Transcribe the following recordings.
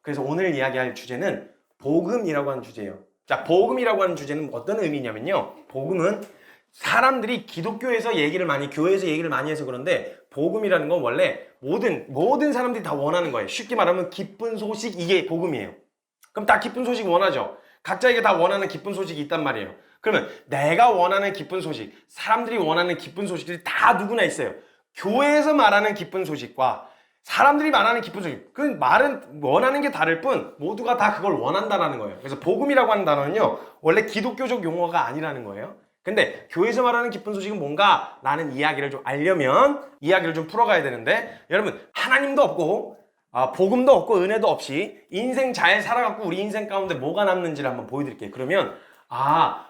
그래서 오늘 이야기할 주제는 복음이라고 하는 주제예요. 자, 복음이라고 하는 주제는 어떤 의미냐면요. 복음은 사람들이 기독교에서 교회에서 얘기를 많이 해서 그런데 복음이라는 건 원래 모든 사람들이 다 원하는 거예요. 쉽게 말하면 기쁜 소식, 이게 복음이에요. 그럼 다 기쁜 소식 원하죠. 각자에게 다 원하는 기쁜 소식이 있단 말이에요. 그러면 내가 원하는 기쁜 소식, 사람들이 원하는 기쁜 소식들이 다 누구나 있어요. 교회에서 말하는 기쁜 소식과 사람들이 말하는 기쁜 소식, 그 말은 원하는 게 다를 뿐 모두가 다 그걸 원한다라는 거예요. 그래서 복음이라고 하는 단어는요, 원래 기독교적 용어가 아니라는 거예요. 근데 교회에서 말하는 기쁜 소식은 뭔가? 라는 이야기를 좀 알려면 이야기를 좀 풀어가야 되는데, 여러분, 하나님도 없고 복음도 없고 은혜도 없이 인생 잘 살아갖고 우리 인생 가운데 뭐가 남는지를 한번 보여드릴게요. 그러면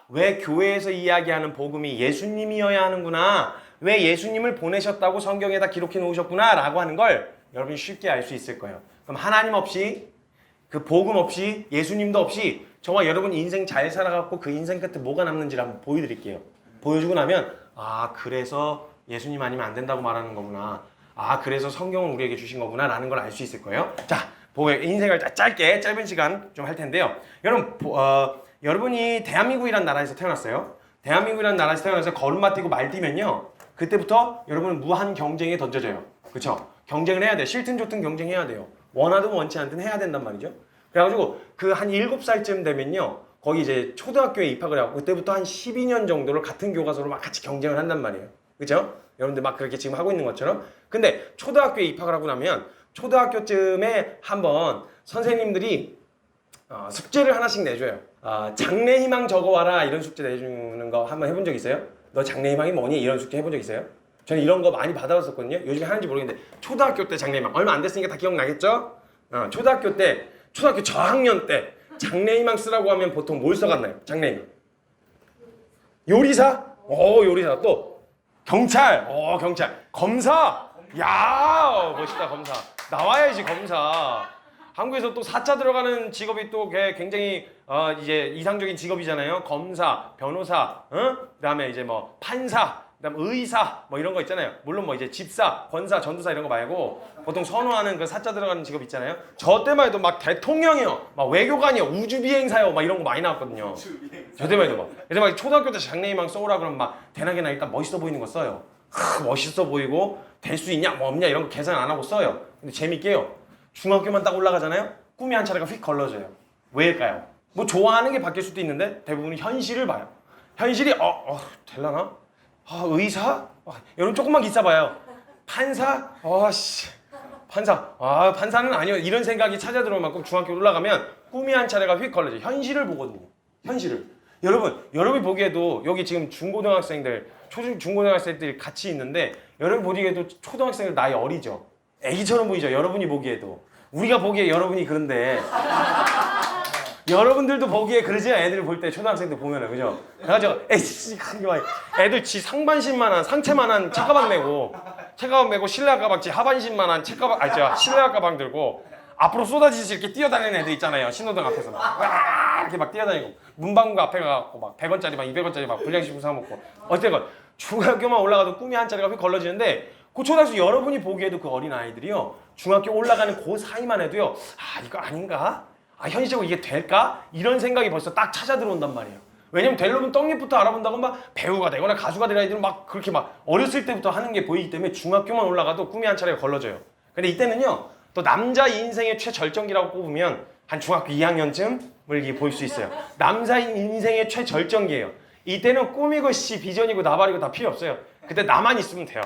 왜 교회에서 이야기하는 복음이 예수님이어야 하는구나, 왜 예수님을 보내셨다고 성경에다 기록해 놓으셨구나 라고 하는 걸 여러분이 쉽게 알 수 있을 거예요. 그럼 하나님 없이, 그 복음 없이, 예수님도 없이 저와 여러분 인생 잘 살아갖고 그 인생 끝에 뭐가 남는지를 한번 보여드릴게요. 보여주고 나면 그래서 예수님 아니면 안 된다고 말하는 거구나, 그래서 성경을 우리에게 주신 거구나 라는 걸 알 수 있을 거예요. 자, 인생을 짧은 시간 좀 할 텐데요. 여러분이 대한민국이라는 나라에서 태어났어요. 대한민국이라는 나라에서 태어나서 걸음마 뛰고 말 뛰면요, 그때부터 여러분은 무한 경쟁에 던져져요. 그쵸? 경쟁을 해야 돼. 싫든 좋든 경쟁해야 돼요. 원하든 원치 않든 해야 된단 말이죠. 그래가지고 그 한 7살쯤 되면요, 거기 이제 초등학교에 입학을 해갖고 그때부터 한 12년 정도를 같은 교과서로 막 같이 경쟁을 한단 말이에요. 그죠? 여러분들 막 그렇게 지금 하고 있는 것처럼. 근데 초등학교에 입학을 하고 나면 초등학교쯤에 한번 선생님들이 숙제를 하나씩 내줘요. 장래희망 적어와라, 이런 숙제 내주는 거 한번 해본 적 있어요? 너 장래희망이 뭐니? 이런 숙제 해본 적 있어요? 저는 이런 거 많이 받아봤었거든요. 요즘에 하는지 모르겠는데 초등학교 때 장래희망 얼마 안 됐으니까 다 기억나겠죠? 초등학교 저학년 때 장래희망 쓰라고 하면 보통 뭘 써갔나요? 장래희망. 요리사? 요리사. 또 경찰. 경찰. 검사. 야, 멋있다. 검사. 나와야지 검사. 한국에서 또 사자 들어가는 직업이 또 굉장히 이제 이상적인 직업이잖아요. 검사, 변호사, 그다음에 이제 뭐 판사, 그다음 의사, 뭐 이런 거 있잖아요. 물론 뭐 이제 집사, 권사, 전도사 이런 거 말고 보통 선호하는 그 사자 들어가는 직업 있잖아요. 저 때만 해도 막 대통령이요, 막 외교관이요, 우주비행사요, 막 이런 거 많이 나왔거든요. 저 때만 해도 막. 그래서 막 초등학교 때 장래희망 써오라 그러면 막 대낮에나 일단 멋있어 보이는 거 써요. 멋있어 보이고 될 수 있냐 뭐 없냐 이런 거 계산 안 하고 써요. 근데 재밌게요, 중학교만 딱 올라가잖아요. 꿈이 한 차례가 휙 걸러져요. 왜일까요? 뭐 좋아하는 게 바뀔 수도 있는데 대부분 현실을 봐요. 현실이 될라나? 의사? 여러분 조금만 기싸봐요. 판사? 판사. 판사는 아니요. 이런 생각이 찾아 들어올 만큼 중학교 올라가면 꿈이 한 차례가 휙 걸러져요. 현실을 보거든요. 현실을. 여러분이 보기에도 여기 지금 중고등학생들, 중고등학생들이 같이 있는데 여러분 보기에도 초등학생들 나이 어리죠? 애기처럼 보이죠? 여러분이 보기에도. 우리가 보기에 여러분이 그런데 여러분들도 보기에 그러지? 애들 볼 때 초등학생들 보면은, 그죠? 그래가지고 애들 지 상반신만한, 상체만한 책가방 메고 실내화 가방 지 하반신만한 실내화 가방 들고 앞으로 쏟아지듯이 이렇게 뛰어다니는 애들 있잖아요. 신호등 앞에서 막 이렇게 막 뛰어다니고 문방구 앞에 가갖고 막 100원짜리 막 200원짜리 막 불량식품 사먹고. 어쨌건 중학교만 올라가도 꿈이 한 차례가 휙 걸러지는데, 그 초등학생 여러분이 보기에도 그 어린 아이들이요, 중학교 올라가는 그 사이만 해도요, 이거 아닌가? 현실적으로 이게 될까? 이런 생각이 벌써 딱 찾아 들어온단 말이에요. 왜냐면 되려면 떡잎부터 알아본다고 막 배우가 되거나 가수가 될 아이들은 막 그렇게 막 어렸을 때부터 하는 게 보이기 때문에 중학교만 올라가도 꿈이 한 차례가 걸러져요. 근데 이때는요, 또 남자 인생의 최절정기라고 꼽으면 한 중학교 2학년쯤을 볼 수 있어요. 남자 인생의 최절정기예요. 이때는 꿈이고 비전이고 나발이고 다 필요 없어요. 그때 나만 있으면 돼요.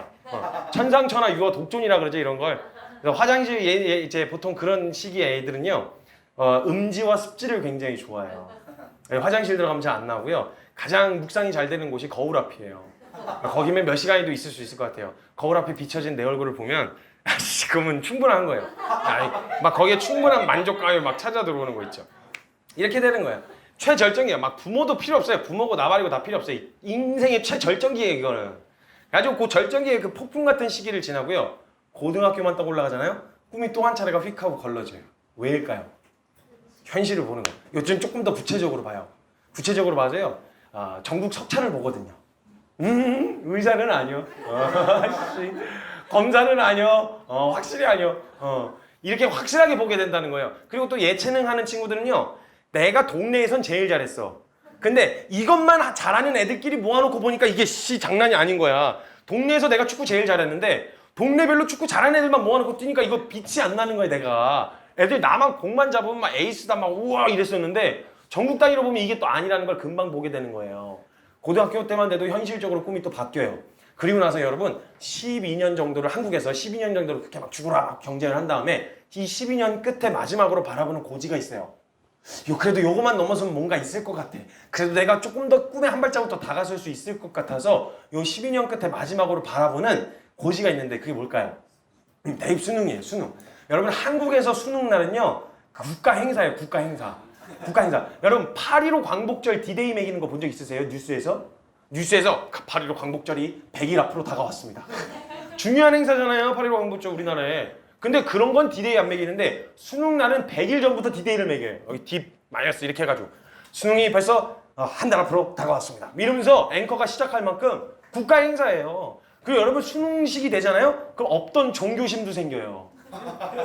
천상천하 유어 독존이라 그러죠, 이런 걸. 그래서 화장실 이제 보통 그런 시기에 애들은요, 음지와 습지를 굉장히 좋아해요. 화장실 들어가면 잘 안 나오고요. 가장 묵상이 잘 되는 곳이 거울 앞이에요. 거기면 몇 시간이도 있을 수 있을 것 같아요. 거울 앞에 비춰진 내 얼굴을 보면 그러면 충분한 거예요. 막 거기에 충분한 만족감이 막 찾아 들어오는 거 있죠. 이렇게 되는 거예요. 최절정이에요. 막 부모도 필요 없어요. 부모고 나발이고 다 필요 없어요. 인생의 최절정기예요, 이거는. 가지고 그 절정기의 그 폭풍 같은 시기를 지나고요, 고등학교만 딱 올라가잖아요. 꿈이 또 한 차례가 휙 하고 걸러져요. 왜일까요? 현실을 보는 거예요. 요즘 조금 더 구체적으로 봐요. 구체적으로 봐서요, 전국 석차를 보거든요. 의사는 아니요. 검사는 아니요. 확실히 아니요. 이렇게 확실하게 보게 된다는 거예요. 그리고 또 예체능 하는 친구들은요. 내가 동네에선 제일 잘했어. 근데 이것만 잘하는 애들끼리 모아놓고 보니까 이게 장난이 아닌 거야. 동네에서 내가 축구 제일 잘했는데 동네별로 축구 잘하는 애들만 모아놓고 뛰니까 이거 빛이 안 나는 거야 내가. 애들 나만 공만 잡으면 막 에이스다 막 우와 이랬었는데 전국 단위로 보면 이게 또 아니라는 걸 금방 보게 되는 거예요. 고등학교 때만 돼도 현실적으로 꿈이 또 바뀌어요. 그리고 나서 여러분 12년 정도를 한국에서 12년 정도를 그렇게 막 죽으라 막 경쟁을 한 다음에 이 12년 끝에 마지막으로 바라보는 고지가 있어요. 그래도 요거만 넘어서면 뭔가 있을 것 같아. 그래도 내가 조금 더 꿈에 한 발자국 더 다가설 수 있을 것 같아서 요 12년 끝에 마지막으로 바라보는 고지가 있는데 그게 뭘까요? 대입 수능이에요. 수능. 여러분 한국에서 수능날은요 국가 행사예요. 국가 행사. 국가 행사. 여러분 8.15 광복절 디데이 매기는 거 본 적 있으세요? 뉴스에서 8.15 광복절이 100일 앞으로 다가왔습니다. 중요한 행사잖아요. 8.15 광복절 우리나라에. 근데 그런 건 디데이 안 매기는데 수능날은 100일 전부터 디데이를 매겨요. 여기 딥 마이너스 이렇게 해가지고 수능이 벌써 한 달 앞으로 다가왔습니다. 이러면서 앵커가 시작할 만큼 국가 행사예요. 그리고 여러분 수능식이 되잖아요. 그럼 없던 종교심도 생겨요.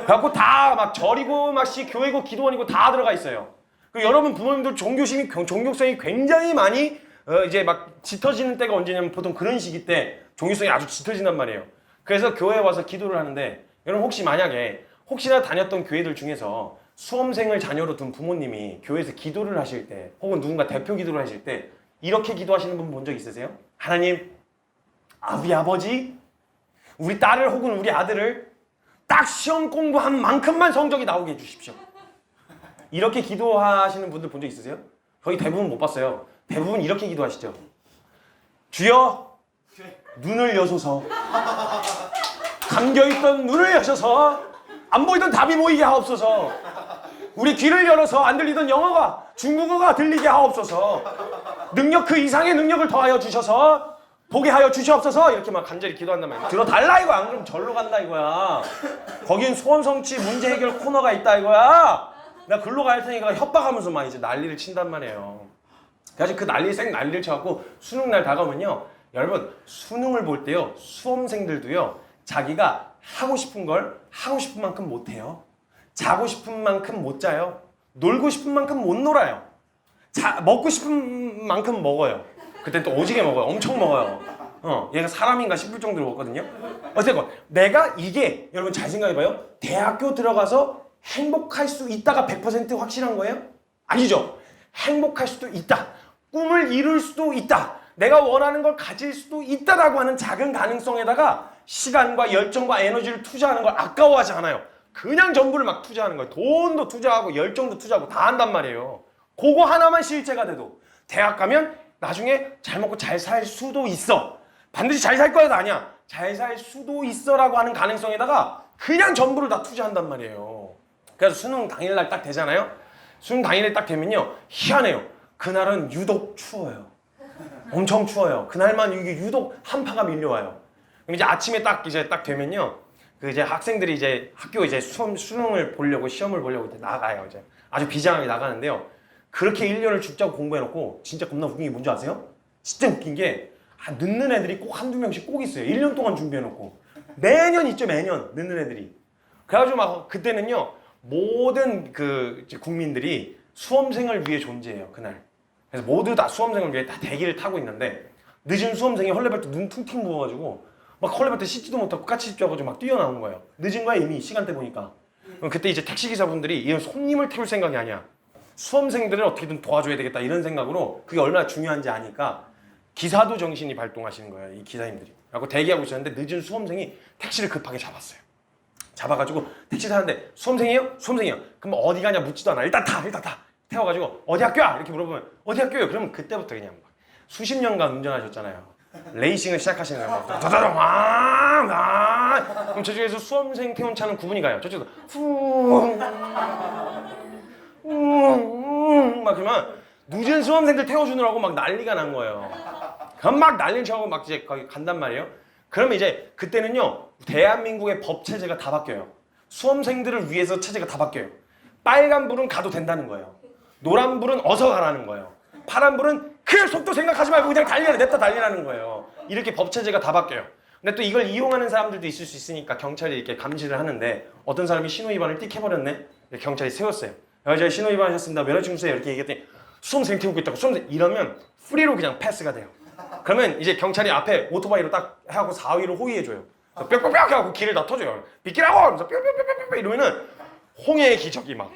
그래갖고 다 막 절이고 막 교회고 기도원이고 다 들어가 있어요. 그리고 여러분 부모님들 종교성이 굉장히 많이 이제 막 짙어지는 때가 언제냐면 보통 그런 시기 때 종교성이 아주 짙어진단 말이에요. 그래서 교회에 와서 기도를 하는데 여러분 혹시 만약에 혹시나 다녔던 교회들 중에서 수험생을 자녀로 둔 부모님이 교회에서 기도를 하실 때 혹은 누군가 대표 기도를 하실 때 이렇게 기도하시는 분 본 적 있으세요? 하나님, 우리 아버지, 우리 딸을 혹은 우리 아들을 딱 시험 공부한 만큼만 성적이 나오게 해주십시오. 이렇게 기도하시는 분들 본 적 있으세요? 거의 대부분 못 봤어요. 대부분 이렇게 기도하시죠. 주여, 눈을 여소서. 감겨있던 눈을 여셔서 안 보이던 답이 보이게 하옵소서. 우리 귀를 열어서 안 들리던 영어가 중국어가 들리게 하옵소서. 능력 그 이상의 능력을 더하여 주셔서 보게 하여 주시옵소서. 이렇게 막 간절히 기도한단 말이야. 들어달라 이거야. 안 그러면 절로 간다 이거야. 거긴 소원 성취 문제 해결 코너가 있다 이거야. 나 글로 갈 테니까 협박하면서 막 이제 난리를 친단 말이에요. 그래서 그 난리를 쳐갖고 수능날 다가오면요. 여러분 수능을 볼 때요. 수험생들도요. 자기가 하고 싶은 걸 하고 싶은 만큼 못 해요. 자고 싶은 만큼 못 자요. 놀고 싶은 만큼 못 놀아요. 먹고 싶은 만큼 먹어요. 그때 또 오지게 먹어요. 엄청 먹어요. 얘가 사람인가 싶을 정도로 먹거든요. 어쨌건 내가 이게 여러분 잘 생각해봐요. 대학교 들어가서 행복할 수 있다가 100% 확실한 거예요? 아니죠. 행복할 수도 있다. 꿈을 이룰 수도 있다. 내가 원하는 걸 가질 수도 있다라고 하는 작은 가능성에다가 시간과 열정과 에너지를 투자하는 걸 아까워하지 않아요. 그냥 전부를 막 투자하는 거예요. 돈도 투자하고 열정도 투자하고 다 한단 말이에요. 그거 하나만 실제가 돼도 대학 가면 나중에 잘 먹고 잘 살 수도 있어. 반드시 잘 살 거야도 아니야. 잘 살 수도 있어라고 하는 가능성에다가 그냥 전부를 다 투자한단 말이에요. 그래서 수능 당일날 딱 되잖아요. 수능 당일에 딱 되면요. 희한해요. 그날은 유독 추워요. 엄청 추워요. 그날만 이게 유독 한파가 밀려와요. 그럼 이제 아침에 딱 되면요. 그 이제 학생들이 이제 학교 이제 수능을 보려고 시험을 보려고 이제 나가요. 이제 아주 비장하게 나가는데요. 그렇게 1년을 죽자고 공부해놓고 진짜 겁나 웃긴 게 뭔지 아세요? 진짜 웃긴 게 늦는 애들이 꼭 한두 명씩 꼭 있어요. 1년 동안 준비해놓고. 매년 있죠, 매년. 늦는 애들이. 그래가지고 막 그때는요. 모든 그 국민들이 수험생을 위해 존재해요, 그날. 그래서 모두 다 수험생을 위해 다 대기를 타고 있는데 늦은 수험생이 헐레벌떡 눈 퉁퉁 부어가지고 막 헐레벌떡 씻지도 못하고 까치 집져가지고 막 뛰어나온 거예요. 늦은 거야 이미 시간대 보니까. 그때 이제 택시기사분들이 이런 손님을 태울 생각이 아니야. 수험생들을 어떻게든 도와줘야 되겠다 이런 생각으로 그게 얼마나 중요한지 아니까 기사도 정신이 발동하시는 거예요, 이 기사님들이. 그래서 대기하고 있었는데 늦은 수험생이 택시를 급하게 잡았어요. 잡아가지고 택시 타는데 수험생이에요? 수험생이요. 그럼 어디 가냐 묻지도 않아. 일단 타. 태워가지고 어디 학교야? 이렇게 물어보면 어디 학교예요? 그러면 그때부터 그냥 막 수십 년간 운전하셨잖아요. 레이싱을 시작하시는 거예요. 다다다다 그럼 저쪽에서 수험생 태운 차는 구분이 가요. 저쪽에서 막 그러면 늦은 수험생들 태워주느라고 막 난리가 난 거예요. 그럼 막 난리를 쳐고 막 이제 거기 간단 말이에요. 그러면 이제 그때는요 대한민국의 법 체제가 다 바뀌어요. 수험생들을 위해서 체제가 다 바뀌어요. 빨간불은 가도 된다는 거예요. 노란불은 어서 가라는 거예요. 파란불은 그 속도 생각하지 말고 그냥 달리라 냅다 달리라는 거예요. 이렇게 법 체제가 다 바뀌어요. 근데 또 이걸 이용하는 사람들도 있을 수 있으니까 경찰이 이렇게 감시를 하는데 어떤 사람이 신호 위반을 띡 해버렸네. 경찰이 세웠어요. 여자 신호 위반하셨습니다. 면허증 주세요. 이렇게 얘기했더니 수험생 태우고 있다고 수험생 이러면 프리로 그냥 패스가 돼요. 그러면 이제 경찰이 앞에 오토바이로 딱 하고 4위로 호위해줘요. 뿅뿅뿅 하고 길을 다 터줘요. 비키라고! 하면서 뿅뿅뿅뿅 이러면은 홍해의 기적이 막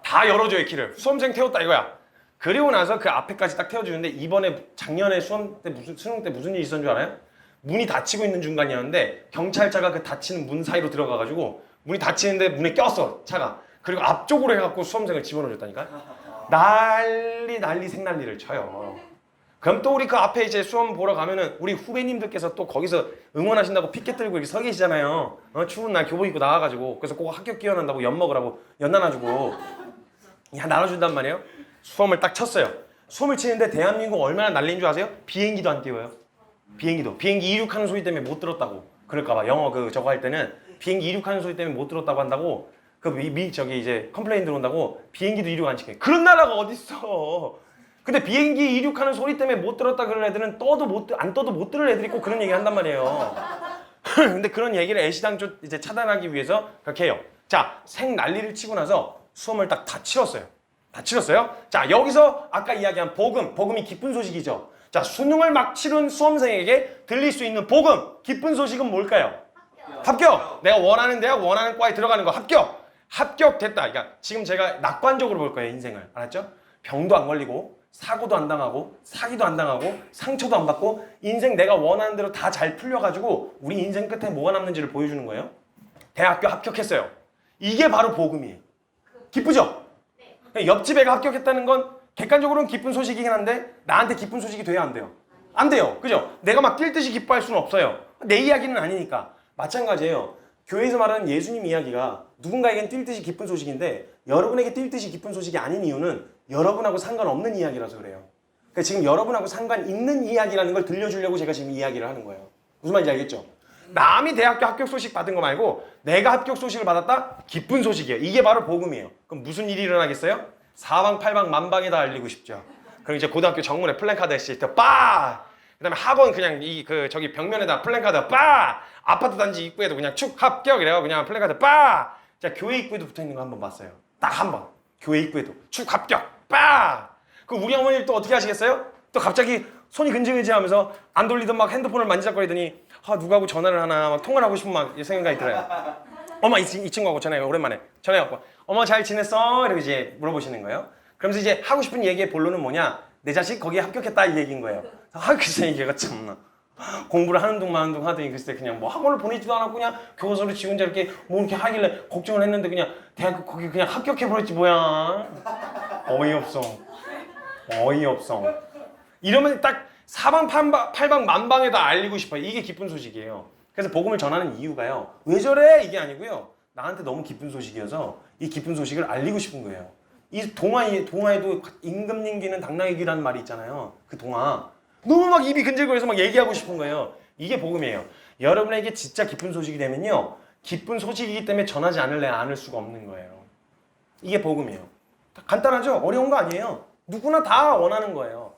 다 열어줘요 길을. 수험생 태웠다 이거야. 그리고 나서 그 앞에까지 딱 태워주는데 이번에 작년에 수능 때 무슨 일이 있었는 줄 알아요? 문이 닫히고 있는 중간이었는데 경찰차가 그 닫히는 문 사이로 들어가가지고 문이 닫히는데 문에 꼈어 차가. 그리고 앞쪽으로 해갖고 수험생을 집어넣어줬다니까. 난리 생난리를 쳐요. 그럼 또 우리 그 앞에 이제 수험 보러 가면은 우리 후배님들께서 또 거기서 응원하신다고 피켓 들고 이렇게 서 계시잖아요. 추운 날 교복 입고 나와가지고 그래서 꼭 합격 기원한다고 연 먹으라고 연 나눠주고 나눠준단 말이에요. 수험을 딱 쳤어요. 수험을 치는데 대한민국 얼마나 난리인 줄 아세요? 비행기도 안 띄워요. 비행기 이륙하는 소리 때문에 못 들었다고. 그럴까봐 영어 저거 할 때는 비행기 이륙하는 소리 때문에 못 들었다고 한다고 저기 이제 컴플레인 들어온다고 비행기도 이륙 안 시켜요. 그런 나라가 어딨어. 근데 비행기 이륙하는 소리 때문에 못 들었다 그런 애들은 안 떠도 못 들을 애들이 꼭 그런 얘기 한단 말이에요. 근데 그런 얘기를 애시당초 이제 차단하기 위해서 그렇게 해요. 자, 생난리를 치고 나서 수험을 딱 다 치렀어요. 자, 여기서 아까 이야기한 복음이 기쁜 소식이죠. 자, 수능을 막 치른 수험생에게 들릴 수 있는 복음, 기쁜 소식은 뭘까요? 합격! 내가 원하는 대학, 원하는 과에 들어가는 거 합격됐다. 그러니까 지금 제가 낙관적으로 볼 거예요, 인생을. 알았죠? 병도 안 걸리고 사고도 안 당하고 사기도 안 당하고 상처도 안 받고 인생 내가 원하는 대로 다 잘 풀려가지고 우리 인생 끝에 뭐가 남는지를 보여주는 거예요. 대학교 합격했어요. 이게 바로 복음이에요. 기쁘죠? 옆집 애가 합격했다는 건 객관적으로는 기쁜 소식이긴 한데 나한테 기쁜 소식이 돼야 안 돼요? 안 돼요. 그죠? 내가 막 뛸 듯이 기뻐할 수는 없어요. 내 이야기는 아니니까. 마찬가지예요. 교회에서 말하는 예수님 이야기가 누군가에겐 뛸 듯이 기쁜 소식인데 여러분에게 뛸 듯이 기쁜 소식이 아닌 이유는 여러분하고 상관없는 이야기라서 그래요. 그러니까 지금 여러분하고 상관 있는 이야기라는 걸 들려주려고 제가 지금 이야기를 하는 거예요. 무슨 말인지 알겠죠? 남이 대학교 합격 소식 받은 거 말고 내가 합격 소식을 받았다? 기쁜 소식이에요. 이게 바로 복음이에요. 그럼 무슨 일이 일어나겠어요? 사방팔방 만방에 다 알리고 싶죠. 그럼 이제 고등학교 정문에 플랜카드 했을 때 빠! 그 다음에 학원 그냥 저기 벽면에다 플랜카드 빠! 아파트 단지 입구에도 그냥 축 합격 이래요. 그냥 플랜카드 빠! 자, 교회 입구에도 붙어 있는 거 한번 봤어요. 딱 한 번. 교회 입구에도 축 합격 빠! 그럼 우리 어머니 또 어떻게 하시겠어요? 또 갑자기 손이 근질근질하면서 안 돌리던 막 핸드폰을 만지작거리더니 누구하고 전화를 하나 막 통화를 하고 싶은 막 생각이 들어요. 엄마 이 친구하고 전화해요. 오랜만에 전화해갖고 엄마 잘 지냈어? 이렇게 이제 물어보시는 거예요. 그러면서 이제 하고 싶은 얘기의 본론은 뭐냐? 내 자식 거기에 합격했다 이 얘기인 거예요. 글쎄 얘가 참나. 공부를 하는 둥 마는 둥 하더니 글쎄 그냥 뭐 학원을 보내지도 않았고 그냥 교과서를 지 혼자 이렇게 뭐 이렇게 하길래 걱정을 했는데 그냥 대학교 거기 그냥 합격해버렸지 뭐야. 어이없어. 이러면 딱 사방팔방 만방에 다 알리고 싶어요. 이게 기쁜 소식이에요. 그래서 복음을 전하는 이유가요. 왜 저래? 이게 아니고요. 나한테 너무 기쁜 소식이어서 이 기쁜 소식을 알리고 싶은 거예요. 이 동화에도 임금님 귀는 당나귀 귀라는 말이 있잖아요. 그 동화. 너무 막 입이 근질거려서 막 얘기하고 싶은 거예요. 이게 복음이에요. 여러분에게 진짜 기쁜 소식이 되면요. 기쁜 소식이기 때문에 전하지 않을 수가 없는 거예요. 이게 복음이에요. 간단하죠? 어려운 거 아니에요. 누구나 다 원하는 거예요.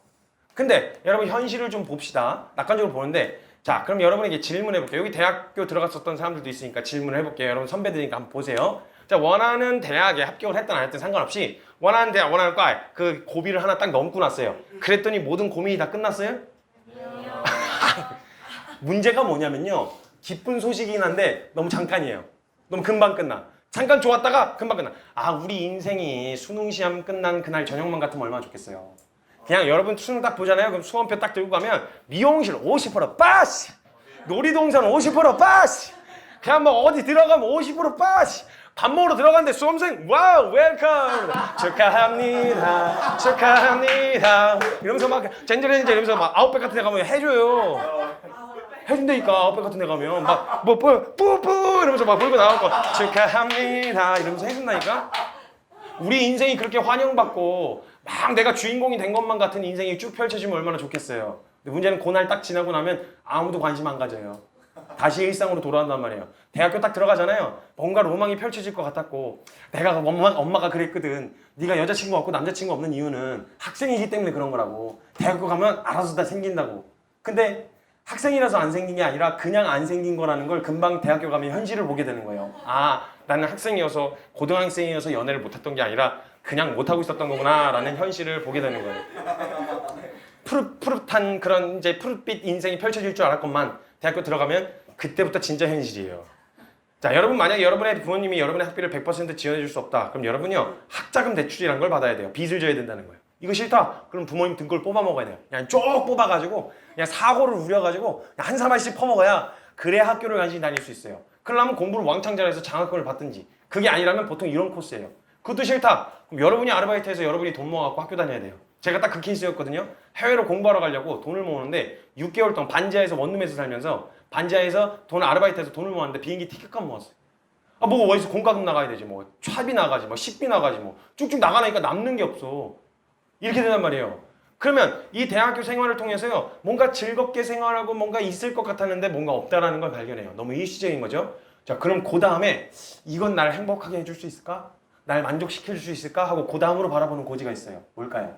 근데 여러분 현실을 좀 봅시다. 낙관적으로 보는데 자, 그럼 여러분에게 질문해 볼게요. 여기 대학교 들어갔었던 사람들도 있으니까 질문을 해볼게요. 여러분 선배들이니까 한번 보세요. 자, 원하는 대학에 합격을 했든 안 했든 상관없이 원하는 대학, 원하는 과에 그 고비를 하나 딱 넘고 났어요. 그랬더니 모든 고민이 다 끝났어요? 문제가 뭐냐면요. 기쁜 소식이긴 한데 너무 잠깐이에요. 너무 금방 끝나. 잠깐 좋았다가 금방 끝나. 우리 인생이 수능 시험 끝난 그날 저녁만 같으면 얼마나 좋겠어요. 그냥 여러분 수능 딱 보잖아요. 그럼 수험표 딱 들고 가면 미용실 50% 빠시! 놀이동산 50% 빠시! 그냥 뭐 어디 들어가면 50% 빠시! 밥 먹으러 들어갔는데 수험생 와우 웰컴 축하합니다 이러면서 막 젠젤 이러면서 막 아웃백 같은 데 가면 해줘요. 해준다니까. 아웃백 같은 데 가면 막 뭐 뿌뿌 이러면서 막 불고 나오고 축하합니다 이러면서 해준다니까. 우리 인생이 그렇게 환영받고 막 내가 주인공이 된 것만 같은 인생이 쭉 펼쳐지면 얼마나 좋겠어요. 근데 문제는 그날 딱 지나고 나면 아무도 관심 안 가져요. 다시 일상으로 돌아온단 말이에요. 대학교 딱 들어가잖아요. 뭔가 로망이 펼쳐질 것 같았고 내가 엄마가 그랬거든. 네가 여자친구 없고 남자친구 없는 이유는 학생이기 때문에 그런 거라고. 대학교 가면 알아서 다 생긴다고. 근데 학생이라서 안 생긴 게 아니라 그냥 안 생긴 거라는 걸 금방 대학교 가면 현실을 보게 되는 거예요. 아, 나는 학생이어서 고등학생이어서 연애를 못했던 게 아니라 그냥 못하고 있었던 거구나 라는 현실을 보게 되는 거예요. 푸릇푸릇한 그런 이제 푸릇빛 인생이 펼쳐질 줄 알았건만 대학교 들어가면 그때부터 진짜 현실이에요. 자, 여러분 만약에 여러분의 부모님이 여러분의 학비를 100% 지원해 줄 수 없다. 그럼 여러분이요 학자금 대출이라는 걸 받아야 돼요. 빚을 져야 된다는 거예요. 이거 싫다. 그럼 부모님 등골 뽑아 먹어야 돼요. 그냥 쭉 뽑아가지고 그냥 사고를 우려가지고 한 사발씩 퍼먹어야 그래야 학교를 간신히 다닐 수 있어요. 그러려면 공부를 왕창 잘해서 장학금을 받든지 그게 아니라면 보통 이런 코스예요. 그것도 싫다. 그럼 여러분이 아르바이트해서 여러분이 돈 모아갖고 학교 다녀야 돼요. 제가 딱 그 케이스였거든요. 해외로 공부하러 가려고 돈을 모으는데 6개월 동안 반지하에서 원룸에서 살면서 반지하에서 돈을 아르바이트해서 돈을 모았는데 비행기 티켓값 모았어요. 아, 뭐 어디서 공과금 나가야 되지, 뭐 차비 나가지, 뭐 식비 나가지, 뭐 쭉쭉 나가니까 남는 게 없어. 이렇게 된단 말이에요. 그러면 이 대학교 생활을 통해서요 뭔가 즐겁게 생활하고 뭔가 있을 것 같았는데 뭔가 없다라는 걸 발견해요. 너무 일시적인 거죠. 자, 그럼 그 다음에 이건 날 행복하게 해줄 수 있을까? 날 만족시킬 수 있을까? 하고 그 다음으로 바라보는 고지가 있어요. 뭘까요?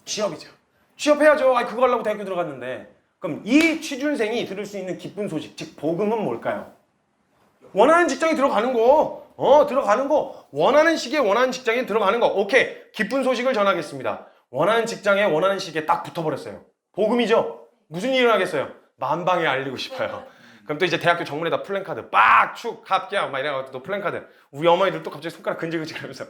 취업이죠. 취업해야죠. 아, 그거 하려고 대학교 들어갔는데. 그럼 이 취준생이 들을 수 있는 기쁜 소식, 즉 복음은 뭘까요? 원하는 직장에 들어가는 거. 들어가는 거. 원하는 시기에 원하는 직장에 들어가는 거. 오케이. 기쁜 소식을 전하겠습니다. 원하는 직장에 원하는 시기에 딱 붙어버렸어요. 복음이죠. 무슨 일을 하겠어요? 만방에 알리고 싶어요. 그럼 또 이제 대학교 정문에다 플랜카드 빡축 합격 막 이래가지고 또 플랜카드. 우리 어머니들 또 갑자기 손가락 근질근질 하면서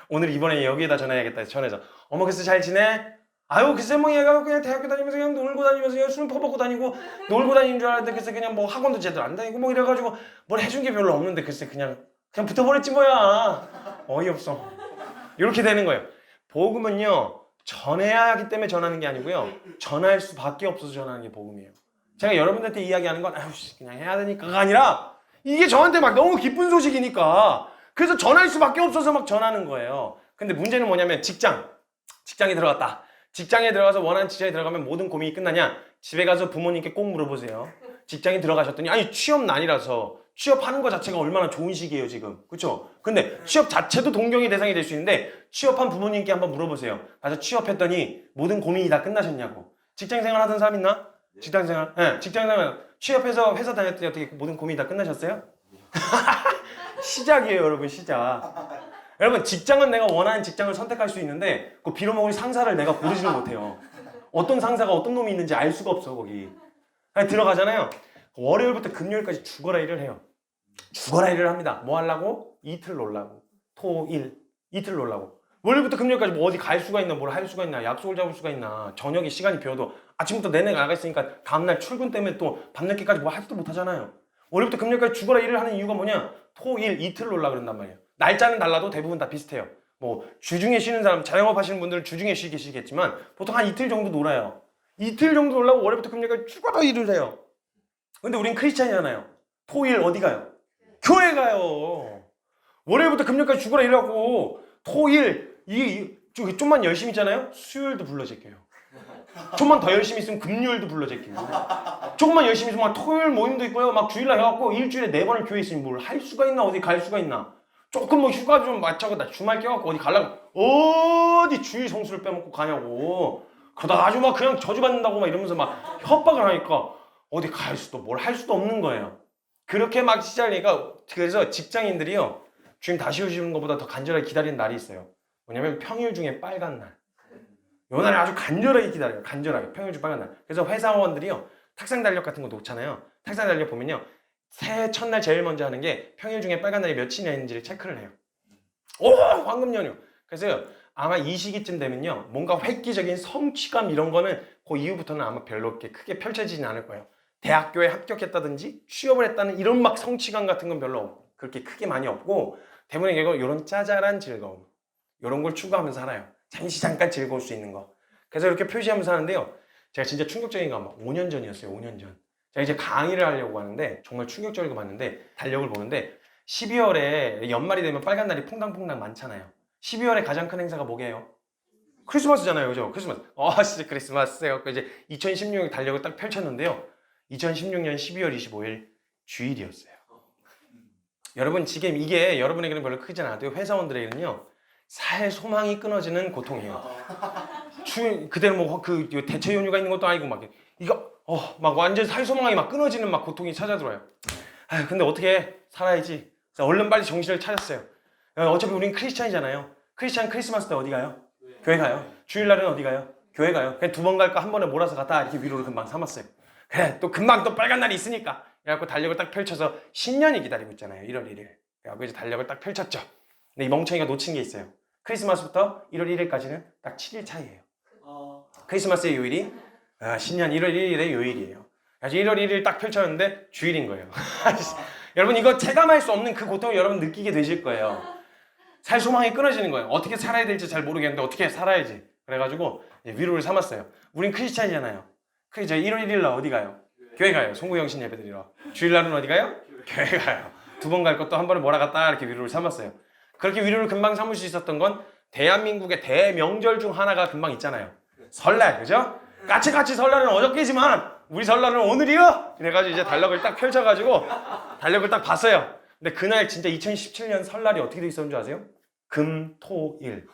오늘 이번에 여기에다 전화해야겠다 해서 전화해서 어머 글쎄 잘 지내? 아유 글쎄 뭐 얘가 그냥 대학교 다니면서 그냥 놀고 다니면서 그냥 술 퍼먹고 다니고 놀고 다니는 줄 알았는데 글쎄 그냥 뭐 학원도 제대로 안 다니고 뭐 이래가지고 뭘 해준 게 별로 없는데 글쎄 그냥 붙어버렸지 뭐야. 어이없어. 이렇게 되는 거예요. 복음은요 전해야 하기 때문에 전하는 게 아니고요 전할 수밖에 없어서 전하는 게 복음이에요. 제가 여러분들한테 이야기하는 건 아유 그냥 해야 되니까가 아니라 이게 저한테 막 너무 기쁜 소식이니까 그래서 전할 수밖에 없어서 막 전하는 거예요. 근데 문제는 뭐냐면 직장에 들어갔다. 직장에 들어가서 원하는 직장에 들어가면 모든 고민이 끝나냐? 집에 가서 부모님께 꼭 물어보세요. 직장에 들어가셨더니 아니 취업난이라서 취업하는 거 자체가 얼마나 좋은 시기예요 지금. 그렇죠? 근데 취업 자체도 동경의 대상이 될 수 있는데 취업한 부모님께 한번 물어보세요. 가서 취업했더니 모든 고민이 다 끝나셨냐고. 직장생활 하던 사람 있나? 직장생활? 네, 직장생활 취업해서 회사 다녔더니 어떻게 모든 고민이 다 끝나셨어요? 시작이에요 여러분 시작. 여러분 직장은 내가 원하는 직장을 선택할 수 있는데 그 빌어먹을 상사를 내가 고르지를 못해요. 어떤 상사가 어떤 놈이 있는지 알 수가 없어 거기. 아니, 들어가잖아요. 월요일부터 금요일까지 죽어라 일을 해요. 죽어라 일을 합니다. 뭐 하려고? 이틀 놀라고. 토일 이틀 놀라고. 월요일부터 금요일까지 뭐 어디 갈 수가 있나 뭘 할 수가 있나 약속을 잡을 수가 있나 저녁에 시간이 비어도 아침부터 내내 나가 있으니까 다음날 출근 때문에 또 밤늦게까지 뭐 하지도 못하잖아요. 월요일부터 금요일까지 죽어라 일을 하는 이유가 뭐냐? 토일 이틀 놀라 그런단 말이에요. 날짜는 달라도 대부분 다 비슷해요. 뭐 주중에 쉬는 사람 자영업 하시는 분들은 주중에 쉬겠지만 보통 한 이틀 정도 놀아요. 이틀 정도 놀라고 월요일부터 금요일까지 죽어라 일을 해요. 근데 우린 크리스찬이잖아요. 토일 어디 가요? 교회 가요. 월요일부터 금요일까지 죽어라 일하고 토일 좀만 열심히 있잖아요. 수요일도 불러제껴요. 좀만 더 열심히 있으면 금요일도 불러제껴요. 조금만 열심히 있으면 막 토요일 모임도 있고요. 막 주일날 해갖고 일주일에 4번을 교회에 있으면 뭘 할 수가 있나 어디 갈 수가 있나. 조금 뭐 휴가 좀 맞춰고 나 주말 껴갖고 어디 가려고 어디 주일 성수를 빼먹고 가냐고. 그러다 아주 막 그냥 저주받는다고 막 이러면서 막 협박을 하니까 어디 갈 수도 뭘 할 수도 없는 거예요. 그렇게 막 시달리니까 그래서 직장인들이요 주임 다시 오시는 것보다 더 간절하게 기다리는 날이 있어요. 뭐냐면 평일 중에 빨간 날. 요 날을 아주 간절하게 기다려요. 간절하게 평일 중 빨간 날. 그래서 회사원들이요 탁상 달력 같은 거 놓잖아요. 탁상 달력 보면요 새해 첫날 제일 먼저 하는 게 평일 중에 빨간 날이 며칠이나 있는지를 체크를 해요. 오 황금 연휴. 그래서 아마 이 시기쯤 되면요 뭔가 획기적인 성취감 이런 거는 그 이후부터는 아마 별로 이렇게 크게 펼쳐지진 않을 거예요. 대학교에 합격했다든지 취업을 했다는 이런 막 성취감 같은 건 별로 없고 그렇게 크게 많이 없고 대부분 이런 짜잘한 즐거움 이런 걸 추구하면서 살아요. 잠깐 즐거울 수 있는 거. 그래서 이렇게 표시하면서 하는데요. 제가 진짜 충격적인 거 아마 5년 전이었어요. 5년 전. 제가 이제 강의를 하려고 하는데 정말 충격적인 거 봤는데 달력을 보는데 12월에 연말이 되면 빨간 날이 퐁당퐁당 많잖아요. 12월에 가장 큰 행사가 뭐게요? 크리스마스잖아요. 그죠? 크리스마스. 진짜 크리스마스예요. 이제 2016년 달력을 딱 펼쳤는데요. 2016년 12월 25일 주일이었어요. 여러분 지금 이게 여러분에게는 별로 크지 않아도 회사원들에게는요. 살 소망이 끊어지는 고통이에요. 그대로 뭐 그 대체 연휴가 있는 것도 아니고 막 이거 막 완전 살소망이 막 끊어지는 막 고통이 찾아들어요. 근데 어떻게 살아야지. 얼른 빨리 정신을 차렸어요. 어차피 우린 크리스찬이잖아요. 크리스찬 크리스마스 때 어디 가요? 교회 가요. 주일날은 어디 가요? 교회 가요. 그냥 2번 갈까 한 번에 몰아서 갔다 이렇게 위로를 금방 삼았어요. 그래 또 금방 또 빨간 날이 있으니까. 그래갖고 달력을 딱 펼쳐서 신년이 기다리고 있잖아요. 1월 1일. 그래갖고 이제 달력을 딱 펼쳤죠. 근데 이 멍청이가 놓친 게 있어요. 크리스마스부터 1월 1일까지는 딱 7일 차이예요. 크리스마스의 요일이 신년 1월 1일의 요일이에요. 그래서 1월 1일 딱 펼쳤는데 주일인 거예요. 여러분 이거 체감할 수 없는 그 고통을 여러분 느끼게 되실 거예요. 살 소망이 끊어지는 거예요. 어떻게 살아야 될지 잘 모르겠는데 어떻게 살아야지. 그래가지고 위로를 삼았어요. 우린 크리스찬이잖아요. 그래서 1월 1일 날 어디 가요? 교회 가요. 송구영신 예배드리러. 주일날은 어디 가요? 교회 가요. 2번 갈 것도 한 번에 몰아갔다 이렇게 위로를 삼았어요. 그렇게 위로를 금방 삼을 수 있었던 건 대한민국의 대명절 중 하나가 금방 있잖아요. 설날, 그죠? 까치까치 설날은 어저께지만 우리 설날은 오늘이요! 그래가지고 이제 달력을 딱 펼쳐가지고 달력을 딱 봤어요. 근데 그날 진짜 2017년 설날이 어떻게 돼 있었는 줄 아세요? 금, 토, 일.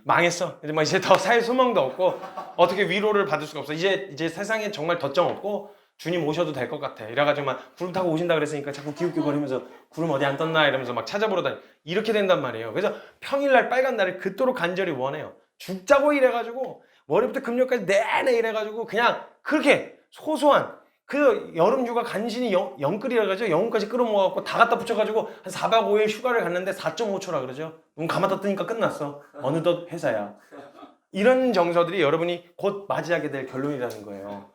망했어. 이제 더 살 소망도 없고 어떻게 위로를 받을 수가 없어. 이제 세상에 정말 덧정 없고 주님 오셔도 될 것 같아. 이래가지고 막 구름 타고 오신다 그랬으니까 자꾸 기웃기웃거리면서 구름 어디 안 떴나 이러면서 막 찾아보러 다니. 이렇게 된단 말이에요. 그래서 평일날 빨간 날을 그토록 간절히 원해요. 죽자고 이래가지고 월요일부터 금요일까지 내내 이래가지고 그냥 그렇게 소소한 그 여름 휴가 간신히 영끌이라 그러죠. 영혼까지 끌어모아갖고 다 갖다 붙여가지고 한 4박 5일 휴가를 갔는데 4.5초라 그러죠. 눈 감았다 뜨니까 끝났어. 어느덧 회사야. 이런 정서들이 여러분이 곧 맞이하게 될 결론이라는 거예요.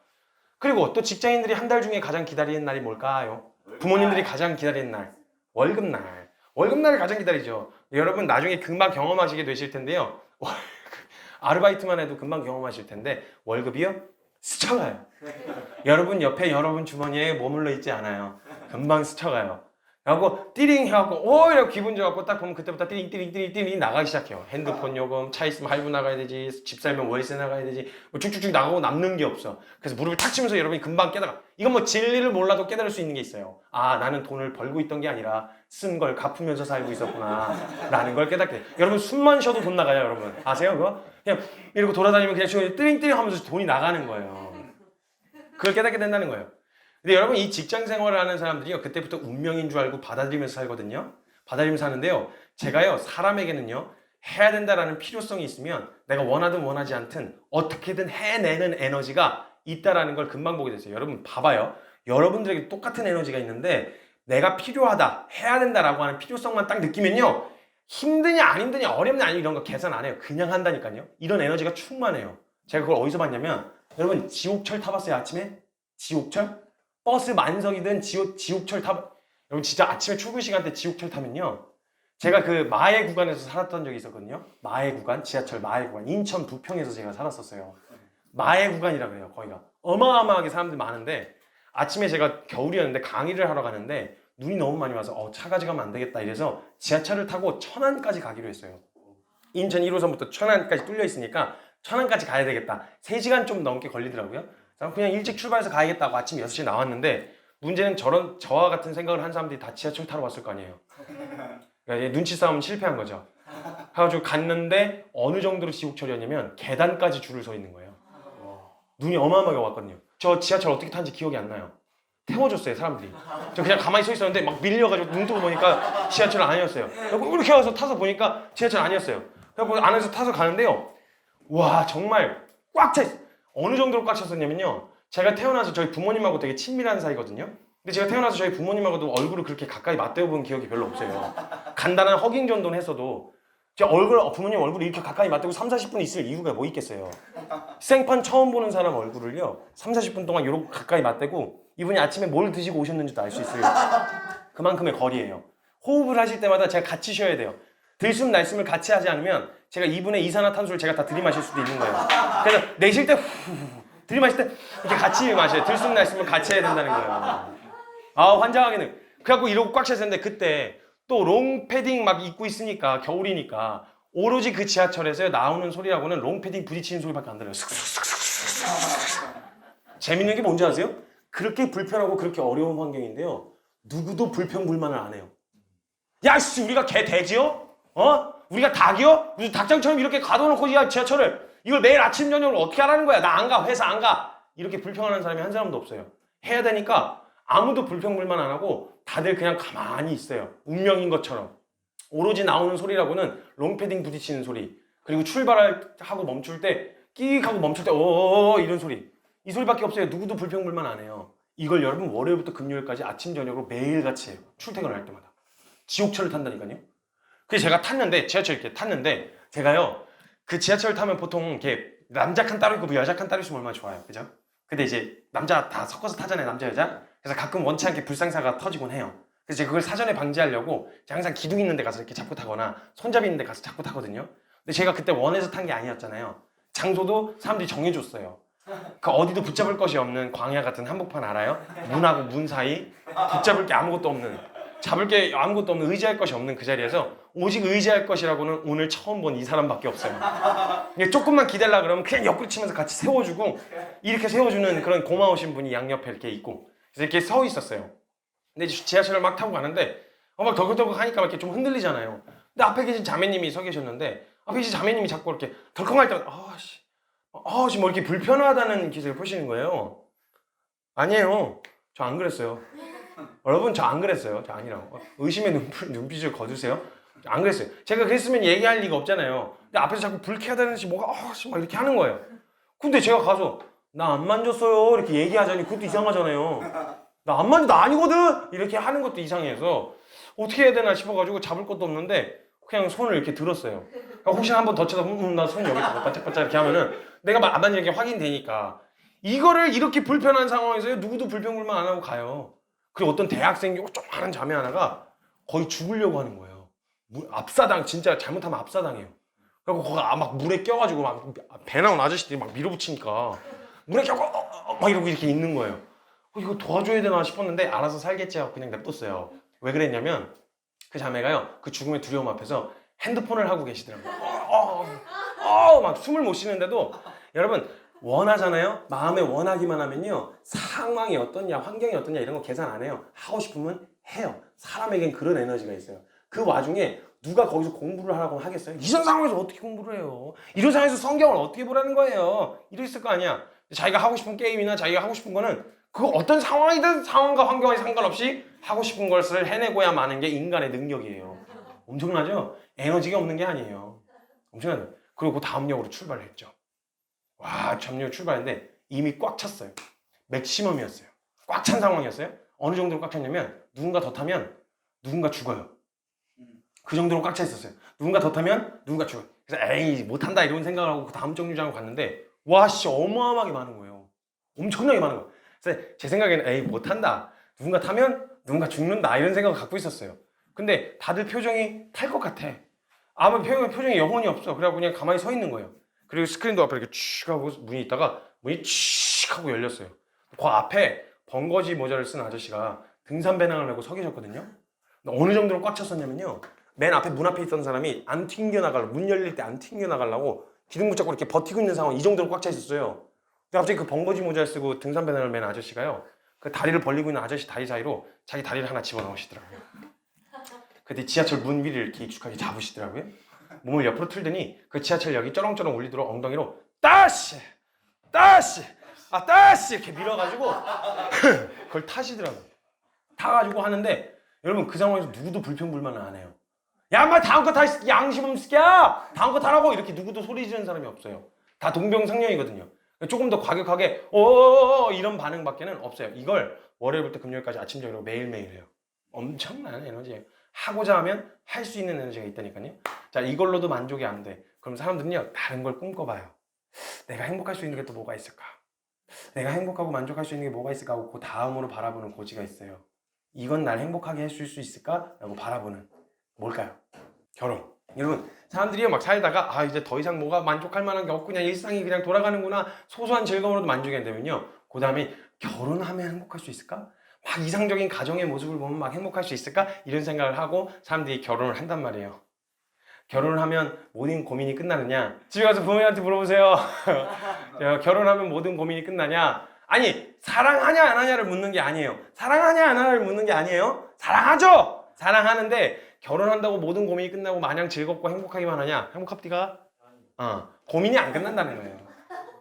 그리고 또 직장인들이 한 달 중에 가장 기다리는 날이 뭘까요? 부모님들이 가장 기다리는 날. 월급날. 월급날을 가장 기다리죠. 여러분 나중에 금방 경험하시게 되실 텐데요. 아르바이트만 해도 금방 경험하실 텐데 월급이요? 스쳐가요. 여러분 옆에 여러분 주머니에 머물러 있지 않아요. 금방 스쳐가요. 그래갖고 띠링 해갖고 이렇게 기분 좋아갖고 딱 보면 그때부터 띠링 나가기 시작해요. 핸드폰 요금, 차 있으면 할부 나가야 되지, 집 살면 월세 나가야 되지, 뭐 쭉쭉쭉 나가고 남는 게 없어. 그래서 무릎을 탁 치면서 여러분이 금방 깨달아. 이건 뭐 진리를 몰라도 깨달을 수 있는 게 있어요. 아, 나는 돈을 벌고 있던 게 아니라 쓴 걸 갚으면서 살고 있었구나 라는 걸 깨닫게 돼요. 여러분 숨만 쉬어도 돈 나가요. 여러분 아세요 그거? 그냥 이러고 돌아다니면 그냥 띠링 하면서 돈이 나가는 거예요. 그걸 깨닫게 된다는 거예요. 근데 여러분 이 직장 생활을 하는 사람들이요 그때부터 운명인 줄 알고 받아들이면서 살거든요. 받아들이면서 사는데요. 제가요 사람에게는요 해야 된다라는 필요성이 있으면 내가 원하든 원하지 않든 어떻게든 해내는 에너지가 있다라는 걸 금방 보게 됐어요. 여러분 봐봐요. 여러분들에게 똑같은 에너지가 있는데 내가 필요하다 해야 된다라고 하는 필요성만 딱 느끼면요 힘드냐 안 힘드냐 어렵냐 아니 이런 거 계산 안 해요. 그냥 한다니까요. 이런 에너지가 충만해요. 제가 그걸 어디서 봤냐면 여러분 지옥철 타봤어요 아침에? 지옥철? 버스 만석이든 지옥철 여러분 진짜 아침에 출근 시간 때 지옥철 타면요 제가 그 마해 구간에서 살았던 적이 있었거든요. 마해 구간, 지하철 마해 구간 인천 부평에서 제가 살았었어요. 마해 구간이라 그래요. 거기가 어마어마하게 사람들 많은데 아침에 제가 겨울이었는데 강의를 하러 가는데 눈이 너무 많이 와서 차 가져가면 안 되겠다 이래서 지하철을 타고 천안까지 가기로 했어요. 인천 1호선부터 천안까지 뚫려 있으니까 천안까지 가야 되겠다. 3시간 좀 넘게 걸리더라고요. 그냥 일찍 출발해서 가야겠다고 아침 6시에 나왔는데 문제는 저와 같은 생각을 한 사람들이 다 지하철 타러 왔을 거 아니에요. 그러니까 눈치 싸움 실패한 거죠. 그래가지고 갔는데 어느 정도로 지옥철이었냐면 계단까지 줄을 서 있는 거예요. 눈이 어마어마하게 왔거든요. 저 지하철 어떻게 탄지 기억이 안 나요. 태워줬어요 사람들이. 저 그냥 가만히 서 있었는데 막 밀려가지고 눈 뜨고 보니까 지하철은 아니었어요. 그리고 이렇게 와서 타서 보니까 지하철 아니었어요. 그래서 안에서 타서 가는데요. 와 정말 꽉 차 있어요. 어느 정도로 꽉 찼었냐면요. 제가 태어나서 저희 부모님하고 되게 친밀한 사이거든요. 근데 제가 태어나서 저희 부모님하고도 얼굴을 그렇게 가까이 맞대어 본 기억이 별로 없어요. 간단한 허깅 정도는 했어도 제 부모님 얼굴을 이렇게 가까이 맞대고 30-40분 있을 이유가 뭐 있겠어요. 생판 처음 보는 사람 얼굴을요 30-40분 동안 이렇게 가까이 맞대고 이분이 아침에 뭘 드시고 오셨는지도 알 수 있어요. 그만큼의 거리예요. 호흡을 하실 때마다 제가 같이 쉬어야 돼요. 들숨 날숨을 같이 하지 않으면 제가 이분의 이산화탄소를 제가 다 들이마실 수도 있는 거예요. 그래서 내쉴 때 후후후 들이마실 때 이렇게 같이 마셔요. 들숨 날숨을 같이 해야 된다는 거예요. 환장하기는. 그래갖고 이러고 꽉 찼었는데 그때 또 롱패딩 막 입고 있으니까 겨울이니까 오로지 그 지하철에서 나오는 소리라고는 롱패딩 부딪히는 소리밖에 안 들려요. 재밌는 게 뭔지 아세요? 그렇게 불편하고 그렇게 어려운 환경인데요. 누구도 불평불만을 안 해요. 야, 씨, 우리가 개 돼지요? 우리가 닭이요? 무슨 닭장처럼 이렇게 가둬놓고 야 지하철을 이걸 매일 아침 저녁으로 어떻게 하라는 거야? 나 안 가. 회사 안 가. 이렇게 불평하는 사람이 한 사람도 없어요. 해야 되니까 아무도 불평불만 안 하고 다들 그냥 가만히 있어요. 운명인 것처럼. 오로지 나오는 소리라고는 롱패딩 부딪히는 소리, 그리고 출발하고 멈출 때 끼익 하고 멈출 때 어어어 이런 소리, 이 소리밖에 없어요. 누구도 불평불만 안 해요. 이걸 여러분 월요일부터 금요일까지 아침 저녁으로 매일같이 해요. 출퇴근을 할 때마다. 지옥철을 탄다니까요. 그래서 제가 탔는데, 지하철 이렇게 탔는데, 제가요 그 지하철 타면 보통 이렇게 남자 칸 따로 있고 여자 칸 따로 있으면 얼마나 좋아요, 그죠? 근데 이제 남자 다 섞어서 타잖아요, 남자 여자. 그래서 가끔 원치 않게 불상사가 터지곤 해요. 그래서 제가 그걸 사전에 방지하려고 제가 항상 기둥 있는 데 가서 이렇게 잡고 타거나 손잡이 있는 데 가서 잡고 타거든요. 근데 제가 그때 원해서 탄 게 아니었잖아요. 장소도 사람들이 정해줬어요. 그 어디도 붙잡을 것이 없는 광야 같은 한복판 알아요? 문하고 문 사이 붙잡을 게 아무것도 없는, 잡을 게 아무것도 없는, 의지할 것이 없는 그 자리에서 오직 의지할 것이라고는 오늘 처음 본 이 사람밖에 없어요. 조금만 기다려 그러면 그냥 옆구리 치면서 같이 세워주고, 이렇게 세워주는 그런 고마우신 분이 양옆에 이렇게 있고, 그래서 이렇게 서 있었어요. 근데 지하철을 막 타고 가는데 막 덜컥덜컥 하니까 막 이렇게 좀 흔들리잖아요. 근데 앞에 계신 자매님이 서 계셨는데, 앞에 계신 자매님이 자꾸 이렇게 덜컹할 때 지금 뭐 이렇게 불편하다는 기색을 보시는 거예요. 아니에요. 저 안 그랬어요. 여러분, 저 안 그랬어요. 저 아니라고. 의심의 눈빛을 거두세요. 안 그랬어요. 제가 그랬으면 얘기할 리가 없잖아요. 근데 앞에서 자꾸 불쾌하다는 듯이 뭐가 막 이렇게 하는 거예요. 근데 제가 가서 나 안 만졌어요 이렇게 얘기하자니 그것도 이상하잖아요. 나 안 만져, 나 아니거든 이렇게 하는 것도 이상해서 어떻게 해야 되나 싶어가지고 잡을 것도 없는데 그냥 손을 이렇게 들었어요. 그러니까 혹시나 한 번 더 쳐다보면 나 손 여기 있다 바짝바짝 이렇게 하면은 내가 안 만지는 게 확인되니까. 이거를 이렇게 불편한 상황에서 누구도 불평불만 안 하고 가요. 그리고 어떤 대학생 좀 하는 자매 하나가 거의 죽으려고 하는 거예요. 압사당, 진짜 잘못하면 압사당해요. 그리고 거기 막 물에 껴가지고 막 배 나온 아저씨들이 막 밀어붙이니까 물에 껴고 막 이러고 이렇게 있는 거예요. 이거 도와줘야 되나 싶었는데 알아서 살겠지 하고 그냥 냅뒀어요. 왜 그랬냐면 그 자매가요, 그 죽음의 두려움 앞에서 핸드폰을 하고 계시더라고요. 막 숨을 못 쉬는데도, 여러분 원하잖아요. 마음에 원하기만 하면요, 상황이 어떻냐 환경이 어떻냐 이런 거 계산 안 해요. 하고 싶으면 해요. 사람에겐 그런 에너지가 있어요. 그 와중에 누가 거기서 공부를 하라고 하겠어요? 이런 상황에서 어떻게 공부를 해요? 이런 상황에서 성경을 어떻게 보라는 거예요? 이랬을 거 아니야. 자기가 하고 싶은 게임이나 자기가 하고 싶은 거는 그 어떤 상황이든 상황과 환경에 상관없이 하고 싶은 것을 해내고야 마는 게 인간의 능력이에요. 엄청나죠? 에너지가 없는 게 아니에요. 엄청나죠? 그리고 그 다음 역으로 출발을 했죠. 와, 점령 출발했는데 이미 꽉 찼어요. 맥시멈이었어요. 꽉 찬 상황이었어요. 어느 정도로 꽉 찼냐면 누군가 더 타면 누군가 죽어요. 그 정도로 꽉 차 있었어요. 누군가 더 타면 누군가 죽어요. 그래서 에이 못한다 이런 생각을 하고 그 다음 정류장으로 갔는데 와 씨 어마어마하게 많은 거예요. 엄청나게 많은 거예요. 그래서 제 생각에는 에이 못한다, 누군가 타면 누군가 죽는다 이런 생각을 갖고 있었어요. 근데 다들 표정이 탈 것 같아. 아무 표정에 영혼이 없어. 그래갖고 그냥 가만히 서 있는 거예요. 그리고 스크린도 앞에 이렇게 칙 하고 문이 있다가 문이 칙 하고 열렸어요. 그 앞에 번거지 모자를 쓴 아저씨가 등산 배낭을 메고 서 계셨거든요. 어느 정도로 꽉 찼었냐면요, 맨 앞에 문 앞에 있던 사람이 안 튕겨나가려고, 문 열릴 때 안 튕겨나가려고 기둥 붙잡고 이렇게 버티고 있는 상황, 이 정도로 꽉 차 있었어요. 근데 갑자기 그 번거지 모자를 쓰고 등산 배낭을 맨 아저씨가요, 그 다리를 벌리고 있는 아저씨 다리 사이로 자기 다리를 하나 집어넣으시더라고요. 그때 지하철 문 위를 이렇게 익숙하게 잡으시더라고요. 몸을 옆으로 틀더니 그 지하철역이 쩌렁쩌렁 울리도록 엉덩이로 따시 이렇게 밀어가지고 그걸 타시더라고요. 타가지고 하는데 여러분 그 상황에서 누구도 불평불만을 안 해요. 야, 인마 다음 거 타, 양심 없는 새끼야! 다음 거 타라고! 이렇게 누구도 소리 지르는 사람이 없어요. 다 동병상련이거든요. 조금 더 과격하게 이런 반응밖에는 없어요. 이걸 월요일부터 금요일까지 아침 저녁으로 매일매일 해요. 엄청난 에너지예요. 하고자 하면 할 수 있는 에너지가 있다니까요. 자, 이걸로도 만족이 안 돼. 그럼 사람들은요, 다른 걸 꿈꿔봐요. 내가 행복할 수 있는 게 또 뭐가 있을까? 내가 행복하고 만족할 수 있는 게 뭐가 있을까 하고 그 다음으로 바라보는 고지가 있어요. 이건 날 행복하게 해줄 수 있을까? 라고 바라보는, 뭘까요? 결혼. 여러분, 사람들이 막 살다가 이제 더 이상 뭐가 만족할 만한 게 없고 그냥 일상이 그냥 돌아가는구나, 소소한 즐거움으로도 만족이 안 되면요, 그 다음에 결혼하면 행복할 수 있을까? 막 이상적인 가정의 모습을 보면 막 행복할 수 있을까? 이런 생각을 하고 사람들이 결혼을 한단 말이에요. 결혼을 하면 모든 고민이 끝나느냐? 집에 가서 부모님한테 물어보세요. 결혼하면 모든 고민이 끝나냐? 아니, 사랑하냐 안 하냐를 묻는 게 아니에요. 사랑하냐 안 하냐를 묻는 게 아니에요. 사랑하죠! 사랑하는데 결혼한다고 모든 고민이 끝나고 마냥 즐겁고 행복하기만 하냐? 행복합디가? 고민이 안 끝난다는 거예요.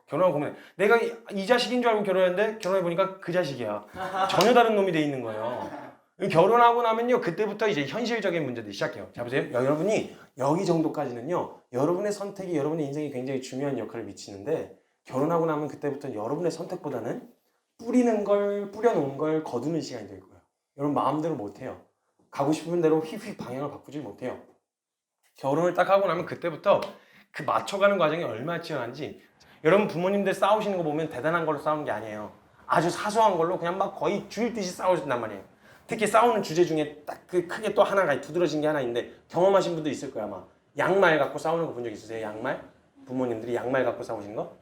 결혼하고 고민. 내가 이 자식인 줄 알고 결혼했는데 결혼해보니까 그 자식이야. 전혀 다른 놈이 돼 있는 거예요. 결혼하고 나면요, 그때부터 이제 현실적인 문제들이 시작해요. 자, 보세요. 여러분이 여기 정도까지는요, 여러분의 선택이 여러분의 인생에 굉장히 중요한 역할을 미치는데, 결혼하고 나면 그때부터 여러분의 선택보다는 뿌려놓은 걸 거두는 시간이 될 거예요. 여러분 마음대로 못해요. 가고 싶은 대로 휙휙 방향을 바꾸질 못해요. 결혼을 딱 하고 나면 그때부터 그 맞춰가는 과정이 얼마나 치열한지, 여러분 부모님들 싸우시는 거 보면 대단한 걸로 싸우는 게 아니에요. 아주 사소한 걸로 그냥 막 거의 죽일 듯이 싸우신단 말이에요. 특히 싸우는 주제 중에 딱 그 크게 또 하나가 두드러진 게 하나 있는데, 경험하신 분도 있을 거야 아마. 양말 갖고 싸우는 거 본 적 있으세요? 양말? 부모님들이 양말 갖고 싸우시는 거?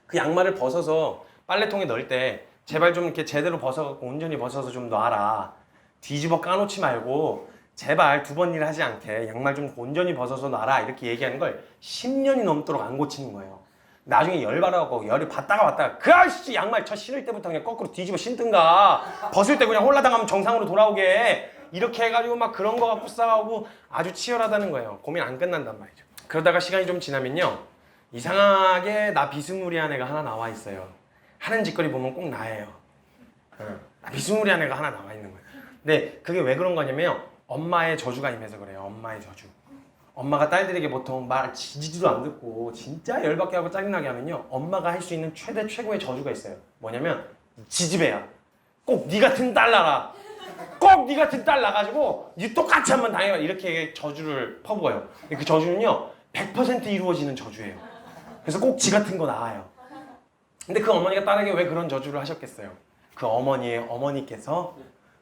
그 양말을 벗어서 빨래통에 넣을 때 제발 좀 이렇게 제대로 벗어갖고 온전히 벗어서 좀 놔라. 뒤집어 까놓지 말고 제발 두 번 일을 하지 않게 양말 좀 온전히 벗어서 놔라. 이렇게 얘기하는 걸 10년이 넘도록 안 고치는 거예요. 나중에 열 받아갖고 열이 받다가 그 아저씨 양말 저 신을 때부터 그냥 거꾸로 뒤집어 신든가, 벗을 때 그냥 홀라당하면 정상으로 돌아오게, 이렇게 해가지고 막 그런 거 갖고 싸우고 아주 치열하다는 거예요. 고민 안 끝난단 말이죠. 그러다가 시간이 좀 지나면요, 이상하게 나 비스무리한 애가 하나 나와 있어요. 하는 짓거리 보면 꼭 나예요. 비스무리한 애가 하나 나와 있는 거예요. 근데 그게 왜 그런 거냐면요, 엄마의 저주가 임해서 그래요. 엄마의 저주. 엄마가 딸들에게 보통 말 지지도 안 듣고 진짜 열받게 하고 짜증나게 하면요, 엄마가 할 수 있는 최고의 저주가 있어요. 뭐냐면 지지배야. 꼭 네 같은 딸 낳아라. 꼭 네 같은 딸 낳아가지고 네 똑같이 한번 당해봐. 이렇게 저주를 퍼부어요. 그 저주는요 100% 이루어지는 저주예요. 그래서 꼭 지 같은 거 낳아요. 근데 그 어머니가 딸에게 왜 그런 저주를 하셨겠어요? 그 어머니의 어머니께서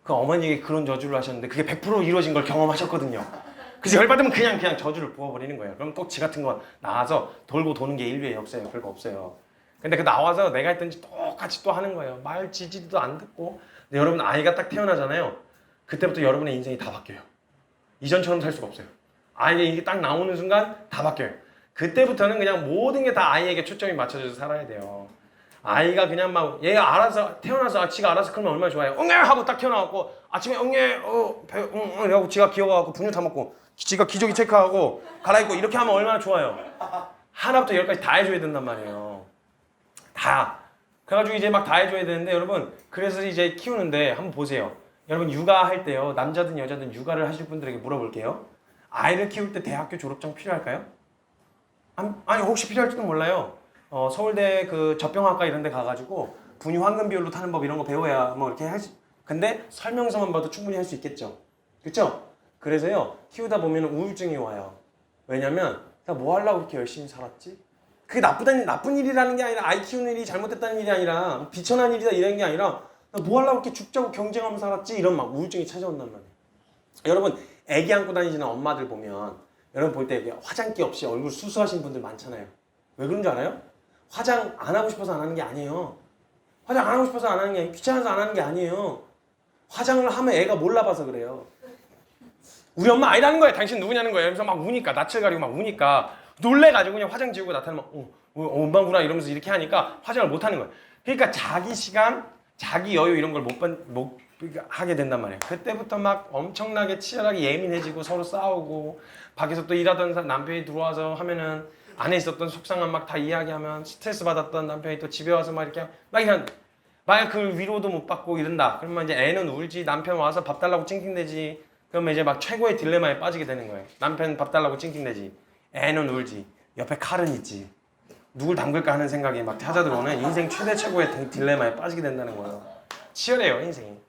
그 어머니에게 그런 저주를 하셨는데 그게 100% 이루어진 걸 경험하셨거든요. 그래서 열받으면 그냥 저주를 부어버리는 거예요. 그럼 또 지 같은 거 나와서 돌고 도는 게 인류의 역사예요. 별거 없어요. 근데 그 나와서 내가 했던 짓 똑같이 또 하는 거예요. 말 지지도 안 듣고. 근데 여러분 아이가 딱 태어나잖아요. 그때부터 여러분의 인생이 다 바뀌어요. 이전처럼 살 수가 없어요. 아이가 이게 딱 나오는 순간 다 바뀌어요. 그때부터는 그냥 모든 게 다 아이에게 초점이 맞춰져서 살아야 돼요. 아이가 그냥 막 얘가 알아서 태어나서 지가 알아서 크면 얼마나 좋아요. 응애 하고 딱 태어나갖고 아침에 응애 이러고 지가 기어가갖고 분유 다 먹고 지가 기저귀 체크하고 갈아입고 이렇게 하면 얼마나 좋아요. 하나부터 열까지 다 해줘야 된단 말이에요. 다. 그래가지고 이제 막 다 해줘야 되는데, 여러분 그래서 이제 키우는데 한번 보세요. 여러분 육아할 때요, 남자든 여자든 육아를 하실 분들에게 물어볼게요. 아이를 키울 때 대학교 졸업장 필요할까요? 아니 혹시 필요할지도 몰라요. 서울대 그 젖병학과 이런 데 가가지고 분유 황금 비율로 타는 법 이런 거 배워야 뭐 이렇게 하지. 근데 설명서만 봐도 충분히 할 수 있겠죠. 그렇죠? 그래서요, 키우다 보면 우울증이 와요. 왜냐면 내가 뭐 하려고 그렇게 열심히 살았지? 그게 나쁜 일이라는 게 아니라, 아이 키우는 일이 잘못됐다는 일이 아니라, 비천한 일이다 이런 게 아니라, 나 뭐 하려고 이렇게 죽자고 경쟁하면서 살았지? 이런 막 우울증이 찾아온단 말이에요. 여러분 애기 안고 다니시는 엄마들 보면, 여러분 볼 때 화장기 없이 얼굴 수수하신 분들 많잖아요. 왜 그런 줄 알아요? 화장 안 하고 싶어서 안 하는 게 아니에요. 화장 안 하고 싶어서 안 하는 게 아니에요. 귀찮아서 안 하는 게 아니에요. 화장을 하면 애가 몰라봐서 그래요. 우리 엄마 아니라는 거예요. 당신 누구냐는 거예요. 그래서 막 우니까, 낯을 가리고 막 우니까 놀래가지고 그냥 화장 지우고 나타나면 엄마구나 이러면서 이렇게 하니까 화장을 못 하는 거예요. 그러니까 자기 시간, 자기 여유 이런 걸 못 하게 된단 말이에요. 그때부터 막 엄청나게 치열하게 예민해지고 서로 싸우고, 밖에서 또 일하던 남편이 들어와서 하면은 안에 있었던 속상함 막 다 이야기하면, 스트레스 받았던 남편이 또 집에 와서 막 이렇게 막 그 위로도 못 받고 이런다. 그러면 이제 애는 울지, 남편 와서 밥 달라고 찡찡대지. 그러면 이제 막 최고의 딜레마에 빠지게 되는 거예요. 남편 밥 달라고 찡찡대지, 애는 울지, 옆에 칼은 있지. 누굴 담글까 하는 생각이 막 찾아들어오는 인생 최고의 딜레마에 빠지게 된다는 거예요. 치열해요 인생이.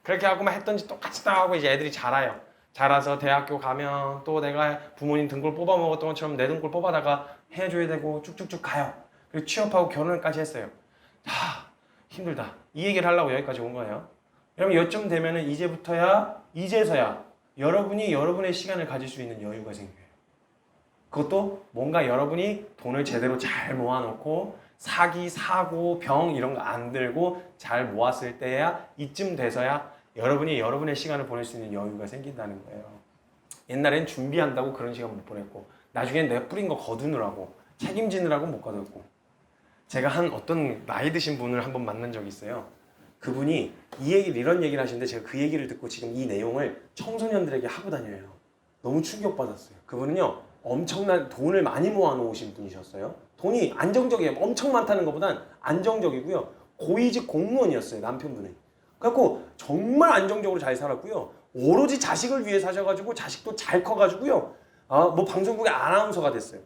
그렇게 하고 막 했던 짓 똑같이 딱 하고 이제 애들이 자라요. 자라서 대학교 가면 또 내가 부모님 등골 뽑아 먹었던 것처럼 내 등골 뽑아다가 해줘야 되고 쭉쭉쭉 가요. 그리고 취업하고 결혼까지 했어요. 힘들다. 이 얘기를 하려고 여기까지 온 거예요. 여러분 요쯤 되면은 이제서야 여러분이 여러분의 시간을 가질 수 있는 여유가 생겨요. 그것도 뭔가 여러분이 돈을 제대로 잘 모아놓고 사기, 사고, 병 이런 거 안 들고 잘 모았을 때야, 이쯤 돼서야 여러분이 여러분의 시간을 보낼 수 있는 여유가 생긴다는 거예요. 옛날엔 준비한다고 그런 시간 못 보냈고, 나중엔 내가 뿌린 거 거두느라고, 책임지느라고 못 거뒀고. 제가 어떤 나이 드신 분을 한번 만난 적이 있어요. 그분이 이런 얘기를 하시는데, 제가 그 얘기를 듣고 지금 이 내용을 청소년들에게 하고 다녀요. 너무 충격받았어요. 그분은요, 엄청난 돈을 많이 모아놓으신 분이셨어요. 돈이 안정적이에요. 엄청 많다는 것보단 안정적이고요. 고위직 공무원이었어요, 남편분은. 그래갖고 정말 안정적으로 잘 살았고요. 오로지 자식을 위해 사셔가지고 자식도 잘 커가지고요. 뭐 방송국의 아나운서가 됐어요.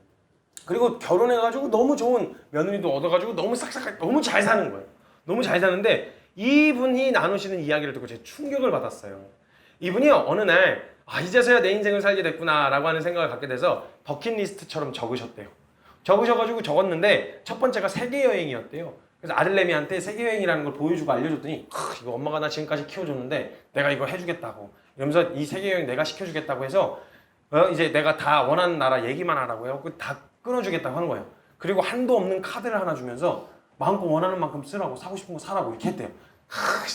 그리고 결혼해가지고 너무 좋은 며느리도 얻어가지고 너무 싹싹하게 너무 잘 사는 거예요. 너무 잘 사는데 이분이 나누시는 이야기를 듣고 제가 충격을 받았어요. 이분이요 어느 날 이제서야 내 인생을 살게 됐구나 라고 하는 생각을 갖게 돼서 버킷리스트처럼 적으셨대요. 적으셔가지고 적었는데 첫 번째가 세계여행이었대요. 그래서 아들내미한테 세계여행이라는 걸 보여주고 알려줬더니 이거 엄마가 나 지금까지 키워줬는데 내가 이거 해주겠다고 이러면서 이 세계여행 내가 시켜주겠다고 해서 이제 내가 다 원하는 나라 얘기만 하라고 해요. 다 끊어주겠다고 하는 거예요. 그리고 한도 없는 카드를 하나 주면서 마음껏 원하는 만큼 쓰라고 사고 싶은 거 사라고 이렇게 했대요.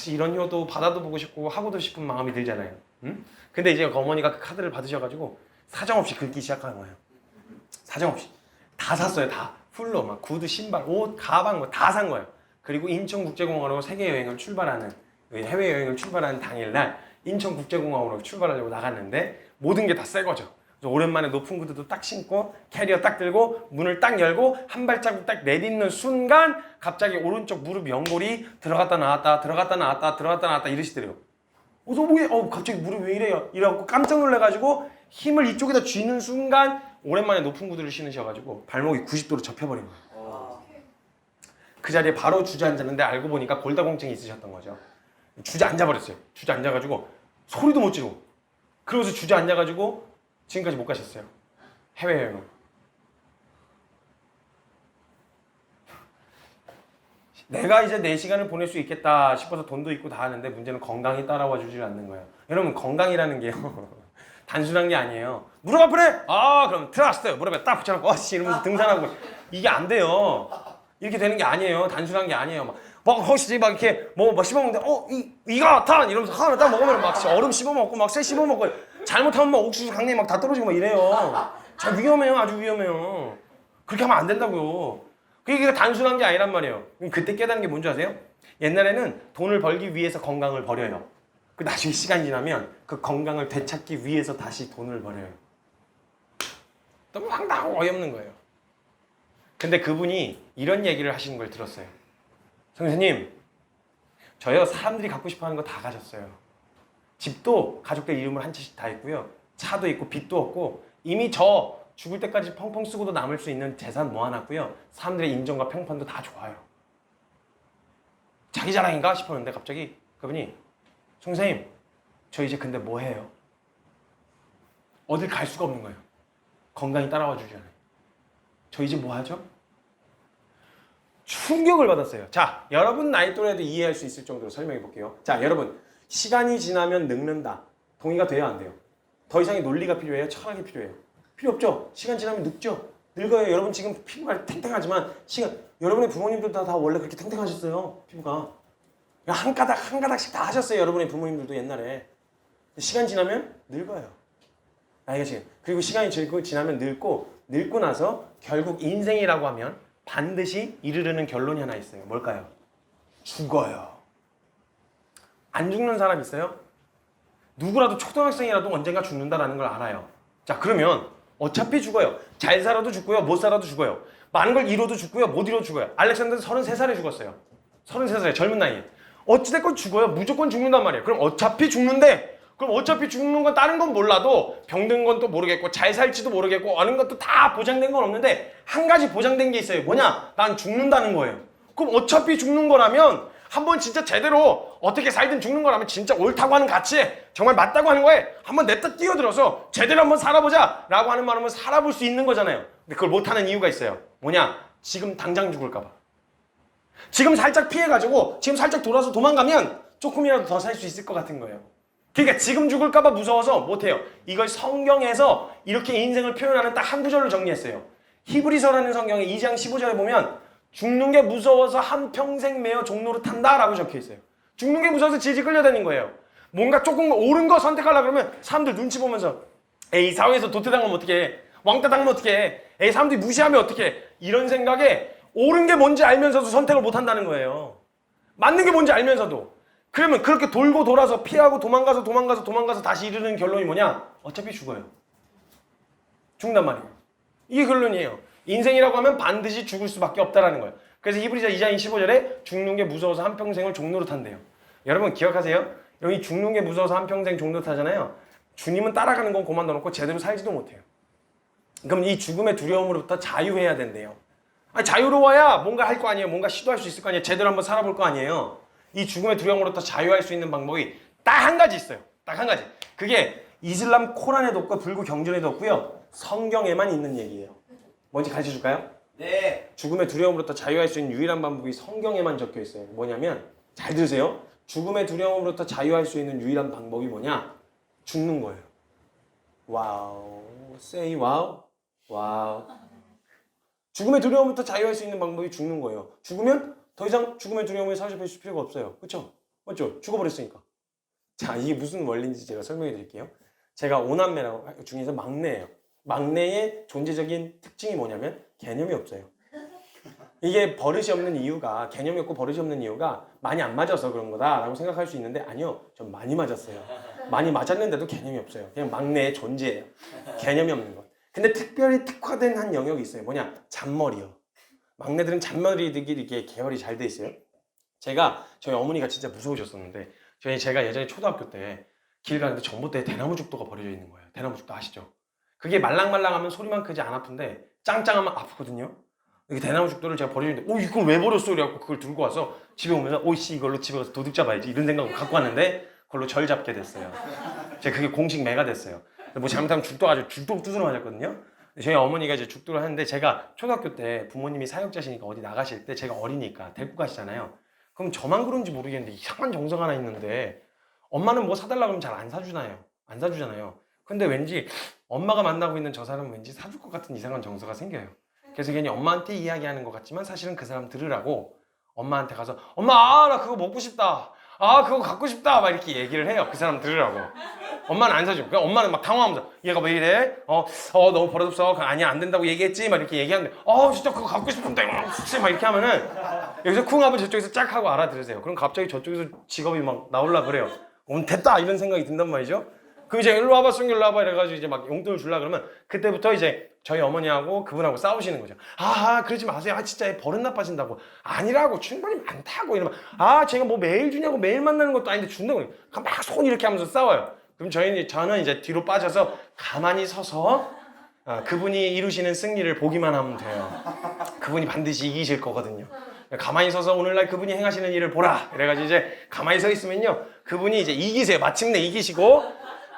이런 효도 받아도 보고 싶고 하고도 싶은 마음이 들잖아요. 응? 근데 이제 어머니가 그 카드를 받으셔가지고 사정없이 긁기 시작하는 거예요. 사정없이 다 샀어요. 다 풀로 막 구두, 신발, 옷, 가방 뭐 다 산 거예요. 그리고 인천국제공항으로 세계여행을 출발하는 해외여행을 출발하는 당일날 인천국제공항으로 출발하려고 나갔는데 모든 게 다 새 거죠. 그래서 오랜만에 높은 구두도 딱 신고 캐리어 딱 들고 문을 딱 열고 한 발자국 딱 내딛는 순간 갑자기 오른쪽 무릎 연골이 들어갔다 나왔다 들어갔다 나왔다 들어갔다 나왔다 이러시더래요. 갑자기 무릎이 왜 이래요? 이래갖고 깜짝 놀래가지고 힘을 이쪽에다 쥐는 순간 오랜만에 높은 구두를 신으셔가지고 발목이 90도로 접혀버린 거예요. 그 자리에 바로 주저앉았는데 알고 보니까 골다공증이 있으셨던 거죠. 주저앉아버렸어요. 주저앉아가지고 소리도 못 지르고 그러고서 주저앉아가지고 지금까지 못 가셨어요. 해외여행을. 내가 이제 내 시간을 보낼 수 있겠다 싶어서 돈도 있고 다 하는데 문제는 건강이 따라와 주질 않는 거예요. 여러분 건강이라는 게요. 단순한 게 아니에요. 무릎 아프네? 그럼 트러스트 무릎에 딱 붙여놓고 이러면서 등산하고 이게 안 돼요. 이렇게 되는 게 아니에요. 단순한 게 아니에요. 혹시 막 이렇게 뭐 씹어먹는데 이가 탄 이러면서 하나 딱 먹으면 막 얼음 씹어먹고 막 쇠 씹어먹고 잘못하면 막 옥수수 강냉이 막 다 떨어지고 막 이래요. 참 위험해요. 아주 위험해요. 그렇게 하면 안 된다고요. 그게 단순한 게 아니란 말이에요. 그때 깨닫는 게 뭔지 아세요? 옛날에는 돈을 벌기 위해서 건강을 버려요. 그 나중에 시간이 지나면 그 건강을 되찾기 위해서 다시 돈을 버려요. 너무 황당하고 어이없는 거예요. 근데 그분이 이런 얘기를 하시는 걸 들었어요. 선생님, 저요 사람들이 갖고 싶어하는 거 다 가졌어요. 집도 가족들 이름을 한 채씩 다 있고요. 차도 있고 빚도 없고 이미 저 죽을 때까지 펑펑 쓰고도 남을 수 있는 재산 모아놨고요. 사람들의 인정과 평판도 다 좋아요. 자기 자랑인가 싶었는데 갑자기 그분이 선생님, 저 이제 근데 뭐 해요? 어딜 갈 수가 없는 거예요. 건강이 따라와 주지 않아요. 저 이제 뭐 하죠? 충격을 받았어요. 자, 여러분 나이 또래도 이해할 수 있을 정도로 설명해 볼게요. 자, 여러분 시간이 지나면 늙는다. 동의가 돼야 안 돼요? 더 이상의 논리가 필요해요? 철학이 필요해요? 필요 없죠? 시간 지나면 늙죠? 늙어요. 여러분 지금 피부가 탱탱하지만 여러분의 부모님들도 다 원래 그렇게 탱탱하셨어요. 피부가. 한 가닥 한 가닥씩 다 하셨어요. 여러분의 부모님들도 옛날에. 시간 지나면 늙어요. 알겠지? 그리고 시간이 지나면 늙고 나서 결국 인생이라고 하면 반드시 이르르는 결론이 하나 있어요. 뭘까요? 죽어요. 안 죽는 사람 있어요? 누구라도 초등학생이라도 언젠가 죽는다라는 걸 알아요. 자, 그러면 어차피 죽어요. 잘 살아도 죽고요. 못 살아도 죽어요. 많은 걸 이뤄도 죽고요. 못 이뤄도 죽어요. 알렉산더는 33살에 죽었어요. 33살에 젊은 나이에. 어찌됐건 죽어요. 무조건 죽는단 말이에요. 그럼 어차피 죽는데 그럼 어차피 죽는 건 다른 건 몰라도 병든 건 또 모르겠고 잘 살지도 모르겠고 어느 것도 다 보장된 건 없는데 한 가지 보장된 게 있어요. 뭐냐? 난 죽는다는 거예요. 그럼 어차피 죽는 거라면 한번 진짜 제대로 어떻게 살든 죽는 거라면 진짜 옳다고 하는 가치에 정말 맞다고 하는 거에 한번 냅다 뛰어들어서 제대로 한번 살아보자 라고 하는 말하면 살아볼 수 있는 거잖아요. 근데 그걸 못하는 이유가 있어요. 뭐냐? 지금 당장 죽을까 봐. 지금 살짝 피해가지고 지금 살짝 돌아서 도망가면 조금이라도 더 살 수 있을 것 같은 거예요. 그러니까 지금 죽을까 봐 무서워서 못해요. 이걸 성경에서 이렇게 인생을 표현하는 딱 한 구절로 정리했어요. 히브리서라는 성경의 2장 15절에 보면 죽는 게 무서워서 한평생 매어 종로를 탄다라고 적혀 있어요. 죽는 게 무서워서 질질 끌려다닌 거예요. 뭔가 조금 옳은 거 선택하려고 그러면 사람들 눈치 보면서 에이 사회에서 도태당하면 어떡해. 왕따 당하면 어떡해. 에이 사람들이 무시하면 어떡해. 이런 생각에 옳은 게 뭔지 알면서도 선택을 못 한다는 거예요. 맞는 게 뭔지 알면서도. 그러면 그렇게 돌고 돌아서 피하고 도망가서 다시 이르는 결론이 뭐냐? 어차피 죽어요. 죽는단 말이에요. 이게 결론이에요. 인생이라고 하면 반드시 죽을 수밖에 없다라는 거예요. 그래서 히브리서 2장 25절에 죽는 게 무서워서 한평생을 종로로 탄대요. 여러분 기억하세요? 여기 죽는 게 무서워서 한평생 종로 타잖아요. 주님은 따라가는 건 그만 둬놓고 제대로 살지도 못해요. 그럼 이 죽음의 두려움으로부터 자유해야 된대요. 아니, 자유로워야 뭔가 할 거 아니에요. 뭔가 시도할 수 있을 거 아니에요. 제대로 한번 살아볼 거 아니에요. 이 죽음의 두려움으로부터 자유할 수 있는 방법이 딱 한 가지 있어요. 딱 한 가지. 그게 이슬람 코란에도 없고 불교 경전에도 없고요. 성경에만 있는 얘기예요. 뭔지 가르쳐 줄까요? 네. 죽음의 두려움으로부터 자유할 수 있는 유일한 방법이 성경에만 적혀 있어요. 뭐냐면 잘 들으세요. 죽음의 두려움으로부터 자유할 수 있는 유일한 방법이 뭐냐? 죽는 거예요. 와우. Say wow. 와우. 죽음의 두려움부터 자유할 수 있는 방법이 죽는 거예요. 죽으면 더 이상 죽음의 두려움에 사로잡힐 필요가 없어요. 그렇죠? 맞죠? 죽어버렸으니까. 자, 이게 무슨 원리인지 제가 설명해 드릴게요. 제가 오남매라고 중에서 막내예요. 막내의 존재적인 특징이 뭐냐면 개념이 없어요. 이게 버릇이 없는 이유가, 개념이 없고 버릇이 없는 이유가 많이 안 맞아서 그런 거다라고 생각할 수 있는데 아니요. 전 많이 맞았어요. 많이 맞았는데도 개념이 없어요. 그냥 막내의 존재예요. 개념이 없는 것. 근데 특별히 특화된 한 영역이 있어요. 뭐냐? 잔머리요. 막내들은 잔머리들이 이렇게 계열이 잘 돼 있어요. 저희 어머니가 진짜 무서우셨었는데 제가 예전에 초등학교 때 길 가는데 전봇대에 대나무 죽도가 버려져 있는 거예요. 대나무 죽도 아시죠? 그게 말랑말랑하면 소리만 크지 안 아픈데 짱짱하면 아프거든요. 이게 대나무 죽도를 제가 버려줬는데 이걸 왜 버렸어? 그래갖고 그걸 들고 와서 집에 오면서 오이씨 이걸로 집에 가서 도둑 잡아야지 이런 생각을 갖고 왔는데 그걸로 절 잡게 됐어요. 제가 그게 공식 매가 됐어요. 뭐 잘못하면 죽도가 아주 죽도 두드러 맞았거든요. 저희 어머니가 이제 죽도를 하는데 제가 초등학교 때 부모님이 사역자시니까 어디 나가실 때 제가 어리니까 데리고 가시잖아요. 그럼 저만 그런지 모르겠는데 이상한 정서가 하나 있는데 엄마는 뭐 사달라고 하면 잘 안 사주잖아요. 근데 왠지 엄마가 만나고 있는 저 사람은 왠지 사줄 것 같은 이상한 정서가 생겨요. 그래서 괜히 엄마한테 이야기하는 것 같지만 사실은 그 사람 들으라고 엄마한테 가서 엄마 나 그거 먹고 싶다. 그거 갖고 싶다. 막 이렇게 얘기를 해요. 그 사람 들으라고. 엄마는 안 사줘. 그러니까 엄마는 막 당황하면서 얘가 왜 이래? 너무 버릇없어. 아니야 안 된다고 얘기했지. 막 이렇게 얘기하는데 진짜 그거 갖고 싶은데 막 이렇게 하면은 여기서 쿵 하면 저쪽에서 짝 하고 알아들으세요. 그럼 갑자기 저쪽에서 직업이 막 나올라 그래요. 됐다 이런 생각이 든단 말이죠. 그럼 이제 일로 와봐 승규 일로 와봐 이래가지고 이제 막 용돈을 주려고 그러면 그때부터 이제 저희 어머니하고 그분하고 싸우시는 거죠. 그러지 마세요. 진짜 얘 버릇 나빠진다고. 아니라고 충분히 많다고 이러면 제가 뭐 매일 주냐고 매일 만나는 것도 아닌데 준다고 막 손 이렇게 하면서 싸워요. 그럼 저는 이제 뒤로 빠져서 가만히 서서 그분이 이루시는 승리를 보기만 하면 돼요. 그분이 반드시 이기실 거거든요. 가만히 서서 오늘날 그분이 행하시는 일을 보라. 그래가지고 이제 가만히 서 있으면요. 그분이 이제 이기세요. 마침내 이기시고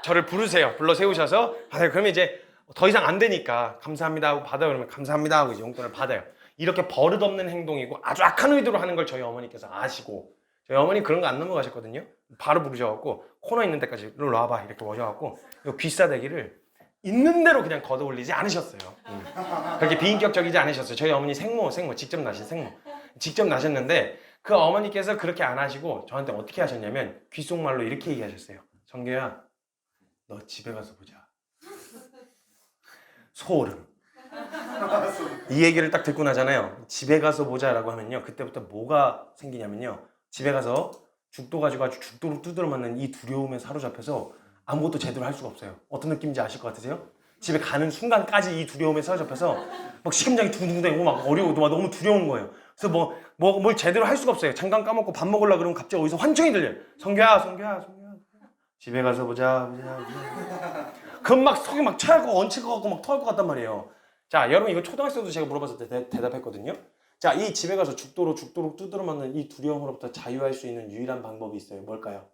저를 부르세요. 불러 세우셔서 받아요. 그러면 이제 더 이상 안 되니까 감사합니다 하고 받아요. 그러면 감사합니다 하고 이제 용돈을 받아요. 이렇게 버릇없는 행동이고 아주 악한 의도로 하는 걸 저희 어머니께서 아시고 저희 어머니 그런 거 안 넘어가셨거든요. 바로 부르셔갖고 코너 있는 데까지 일로 와봐 이렇게 오셔갖고 귀싸대기를 있는 대로 그냥 걷어 올리지 않으셨어요. 그렇게 비인격적이지 않으셨어요. 저희 어머니 생모 직접 나신 생모 직접 나셨는데 그 어머니께서 그렇게 안 하시고 저한테 어떻게 하셨냐면 귓속말로 이렇게 얘기하셨어요. 정규야 너 집에 가서 보자. 소름. 이 얘기를 딱 듣고 나잖아요. 집에 가서 보자라고 하면요. 그때부터 뭐가 생기냐면요. 집에 가서 죽도 가지고 아주 죽도로 두드러 맞는 이 두려움에 사로잡혀서 아무것도 제대로 할 수가 없어요. 어떤 느낌인지 아실 것 같으세요? 집에 가는 순간까지 이 두려움에 사로잡혀서 막 식은장이 두근두근대고 막 어려워도 막 너무 두려운 거예요. 그래서 뭘 제대로 할 수가 없어요. 잠깐 까먹고 밥 먹으려고 그러면 갑자기 어디서 환청이 들려요. 성규야. 집에 가서 보자. 그럼 막 속이 막 차고 얹힐 것 같고 막 토할 것 같단 말이에요. 자, 여러분 이거 초등학생도 제가 물어봤을 때 대답했거든요. 자, 이 집에 가서 죽도록 두드러 맞는 이 두려움으로부터 자유할 수 있는 유일한 방법이 있어요. 뭘까요?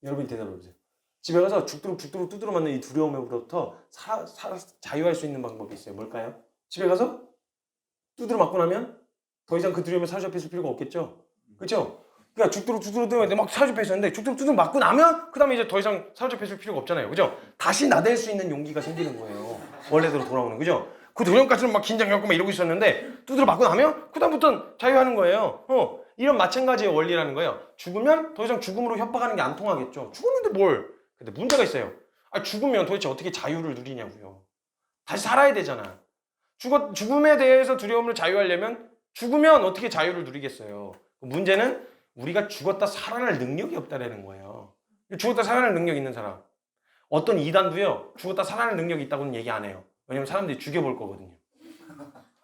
여러분이 대답해보세요. 집에 가서 죽도록 두드러 맞는 이 두려움으로부터 자유할 수 있는 방법이 있어요. 뭘까요? 집에 가서 두드러 맞고 나면 더 이상 그 두려움에 사로잡혀 있을 필요가 없겠죠? 그렇죠? 그러니까 죽도록 막 사로잡혀 있었는데 죽도록 맞고 나면 그 다음에 이제 더 이상 사로잡혀 있을 필요가 없잖아요. 그죠? 다시 나댈 수 있는 용기가 생기는 거예요. 원래대로 돌아오는 거죠? 그 두려움까지는 막 긴장해갖고 막 이러고 있었는데 두드러 맞고 나면 그 다음부터는 자유하는 거예요. 이런 마찬가지의 원리라는 거예요. 죽으면 더 이상 죽음으로 협박하는 게 안 통하겠죠. 죽었는데 뭘? 근데 문제가 있어요. 죽으면 도대체 어떻게 자유를 누리냐고요. 다시 살아야 되잖아. 죽음에 대해서 두려움을 자유하려면 죽으면 어떻게 자유를 누리겠어요. 문제는 우리가 죽었다 살아날 능력이 없다라는 거예요. 죽었다 살아날 능력 있는 사람. 어떤 이단도요 죽었다 살아날 능력이 있다고는 얘기 안 해요. 왜냐면 사람들이 죽여볼 거거든요.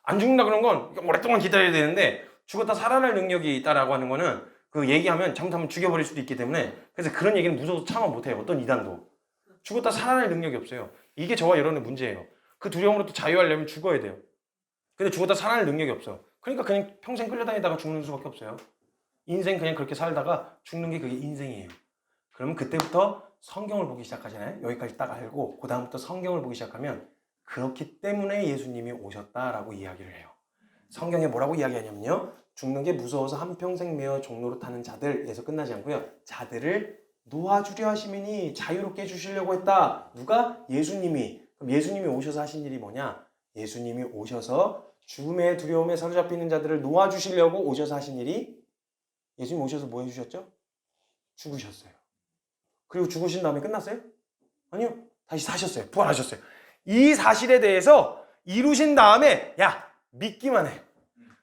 안 죽는다 그런 건 오랫동안 기다려야 되는데 죽었다 살아날 능력이 있다라고 하는 거는 그 얘기하면 잘못하면 죽여버릴 수도 있기 때문에 그래서 그런 얘기는 무서워서 참아 못해요. 어떤 이단도. 죽었다 살아날 능력이 없어요. 이게 저와 여러분의 문제예요. 그 두려움으로부터 자유하려면 죽어야 돼요. 근데 죽었다 살아날 능력이 없어. 그러니까 그냥 평생 끌려다니다가 죽는 수밖에 없어요. 인생 그냥 그렇게 살다가 죽는 게 그게 인생이에요. 그러면 그때부터 성경을 보기 시작하잖아요. 여기까지 딱 알고 그 다음부터 성경을 보기 시작하면 그렇기 때문에 예수님이 오셨다라고 이야기를 해요. 성경에 뭐라고 이야기하냐면요. 죽는 게 무서워서 한평생 매어 종로로 타는 자들에서 끝나지 않고요. 자들을 놓아주려 하심이니 자유롭게 해주시려고 했다. 누가? 예수님이. 그럼 예수님이 오셔서 하신 일이 뭐냐? 예수님이 오셔서 죽음의 두려움에 사로잡히는 자들을 놓아주시려고 오셔서 하신 일이 예수님 오셔서 뭐 해주셨죠? 죽으셨어요. 그리고 죽으신 다음에 끝났어요? 아니요. 다시 사셨어요. 부활하셨어요. 이 사실에 대해서 이루신 다음에 야 믿기만 해.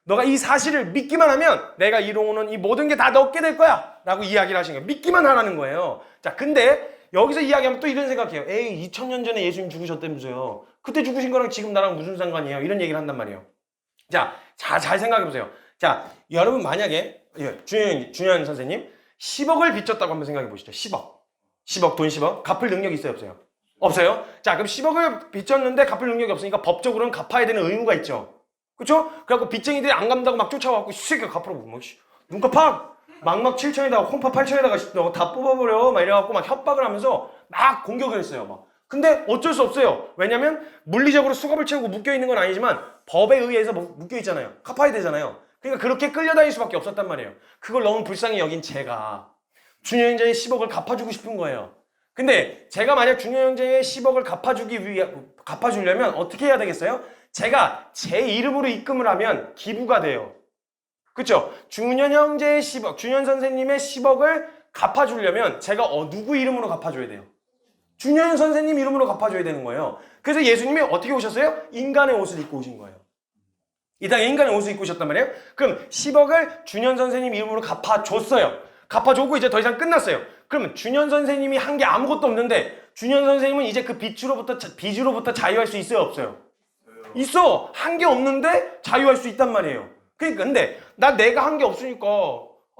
너가 이 사실을 믿기만 하면 내가 이루는 이 모든 게 다 넣게 될 거야 라고 이야기를 하신 거예요. 믿기만 하라는 거예요. 자, 근데 여기서 이야기하면 또 이런 생각해요. 에이 2000년 전에 예수님 죽으셨다면서요. 그때 죽으신 거랑 지금 나랑 무슨 상관이에요? 이런 얘기를 한단 말이에요. 자, 잘 생각해 보세요. 자, 여러분 만약에 준현 선생님 10억을 빚졌다고 한번 생각해 보시죠. 10억 돈 10억 갚을 능력이 있어요 없어요? 없어요? 자, 그럼 10억을 빚졌는데 갚을 능력이 없으니까 법적으로는 갚아야 되는 의무가 있죠. 그쵸? 그래갖고 빚쟁이들이 안 갚는다고 막 쫓아와갖고 새끼가 갚으라고 뭐 눈값 팍! 막막 7천에다가 콩팥 8천에다가 너 다 뽑아버려 막 이래갖고 막 협박을 하면서 막 공격을 했어요 막. 근데 어쩔 수 없어요. 왜냐면 물리적으로 수갑을 채우고 묶여있는 건 아니지만 법에 의해서 묶여있잖아요. 갚아야 되잖아요. 그러니까 그렇게 끌려다닐 수밖에 없었단 말이에요. 그걸 너무 불쌍히 여긴 제가 준현 형제의 10억을 갚아주고 싶은 거예요. 근데 제가 만약 준현 형제의 10억을 갚아주려면 어떻게 해야 되겠어요? 제가 제 이름으로 입금을 하면 기부가 돼요. 그쵸? 준현 형제의 10억, 준현 선생님의 10억을 갚아주려면 제가 누구 이름으로 갚아줘야 돼요? 준현 선생님 이름으로 갚아줘야 되는 거예요. 그래서 예수님이 어떻게 오셨어요? 인간의 옷을 입고 오신 거예요. 이 땅에 인간의 옷을 입고 오셨단 말이에요. 그럼 10억을 준현 선생님 이름으로 갚아줬어요. 갚아줬고 이제 더 이상 끝났어요. 그러면 준현 선생님이 한 게 아무것도 없는데 준현 선생님은 이제 그 빚으로부터 자유할 수 있어요 없어요? 있어. 한 게 없는데 자유할 수 있단 말이에요. 그러니까 근데 내가 한 게 없으니까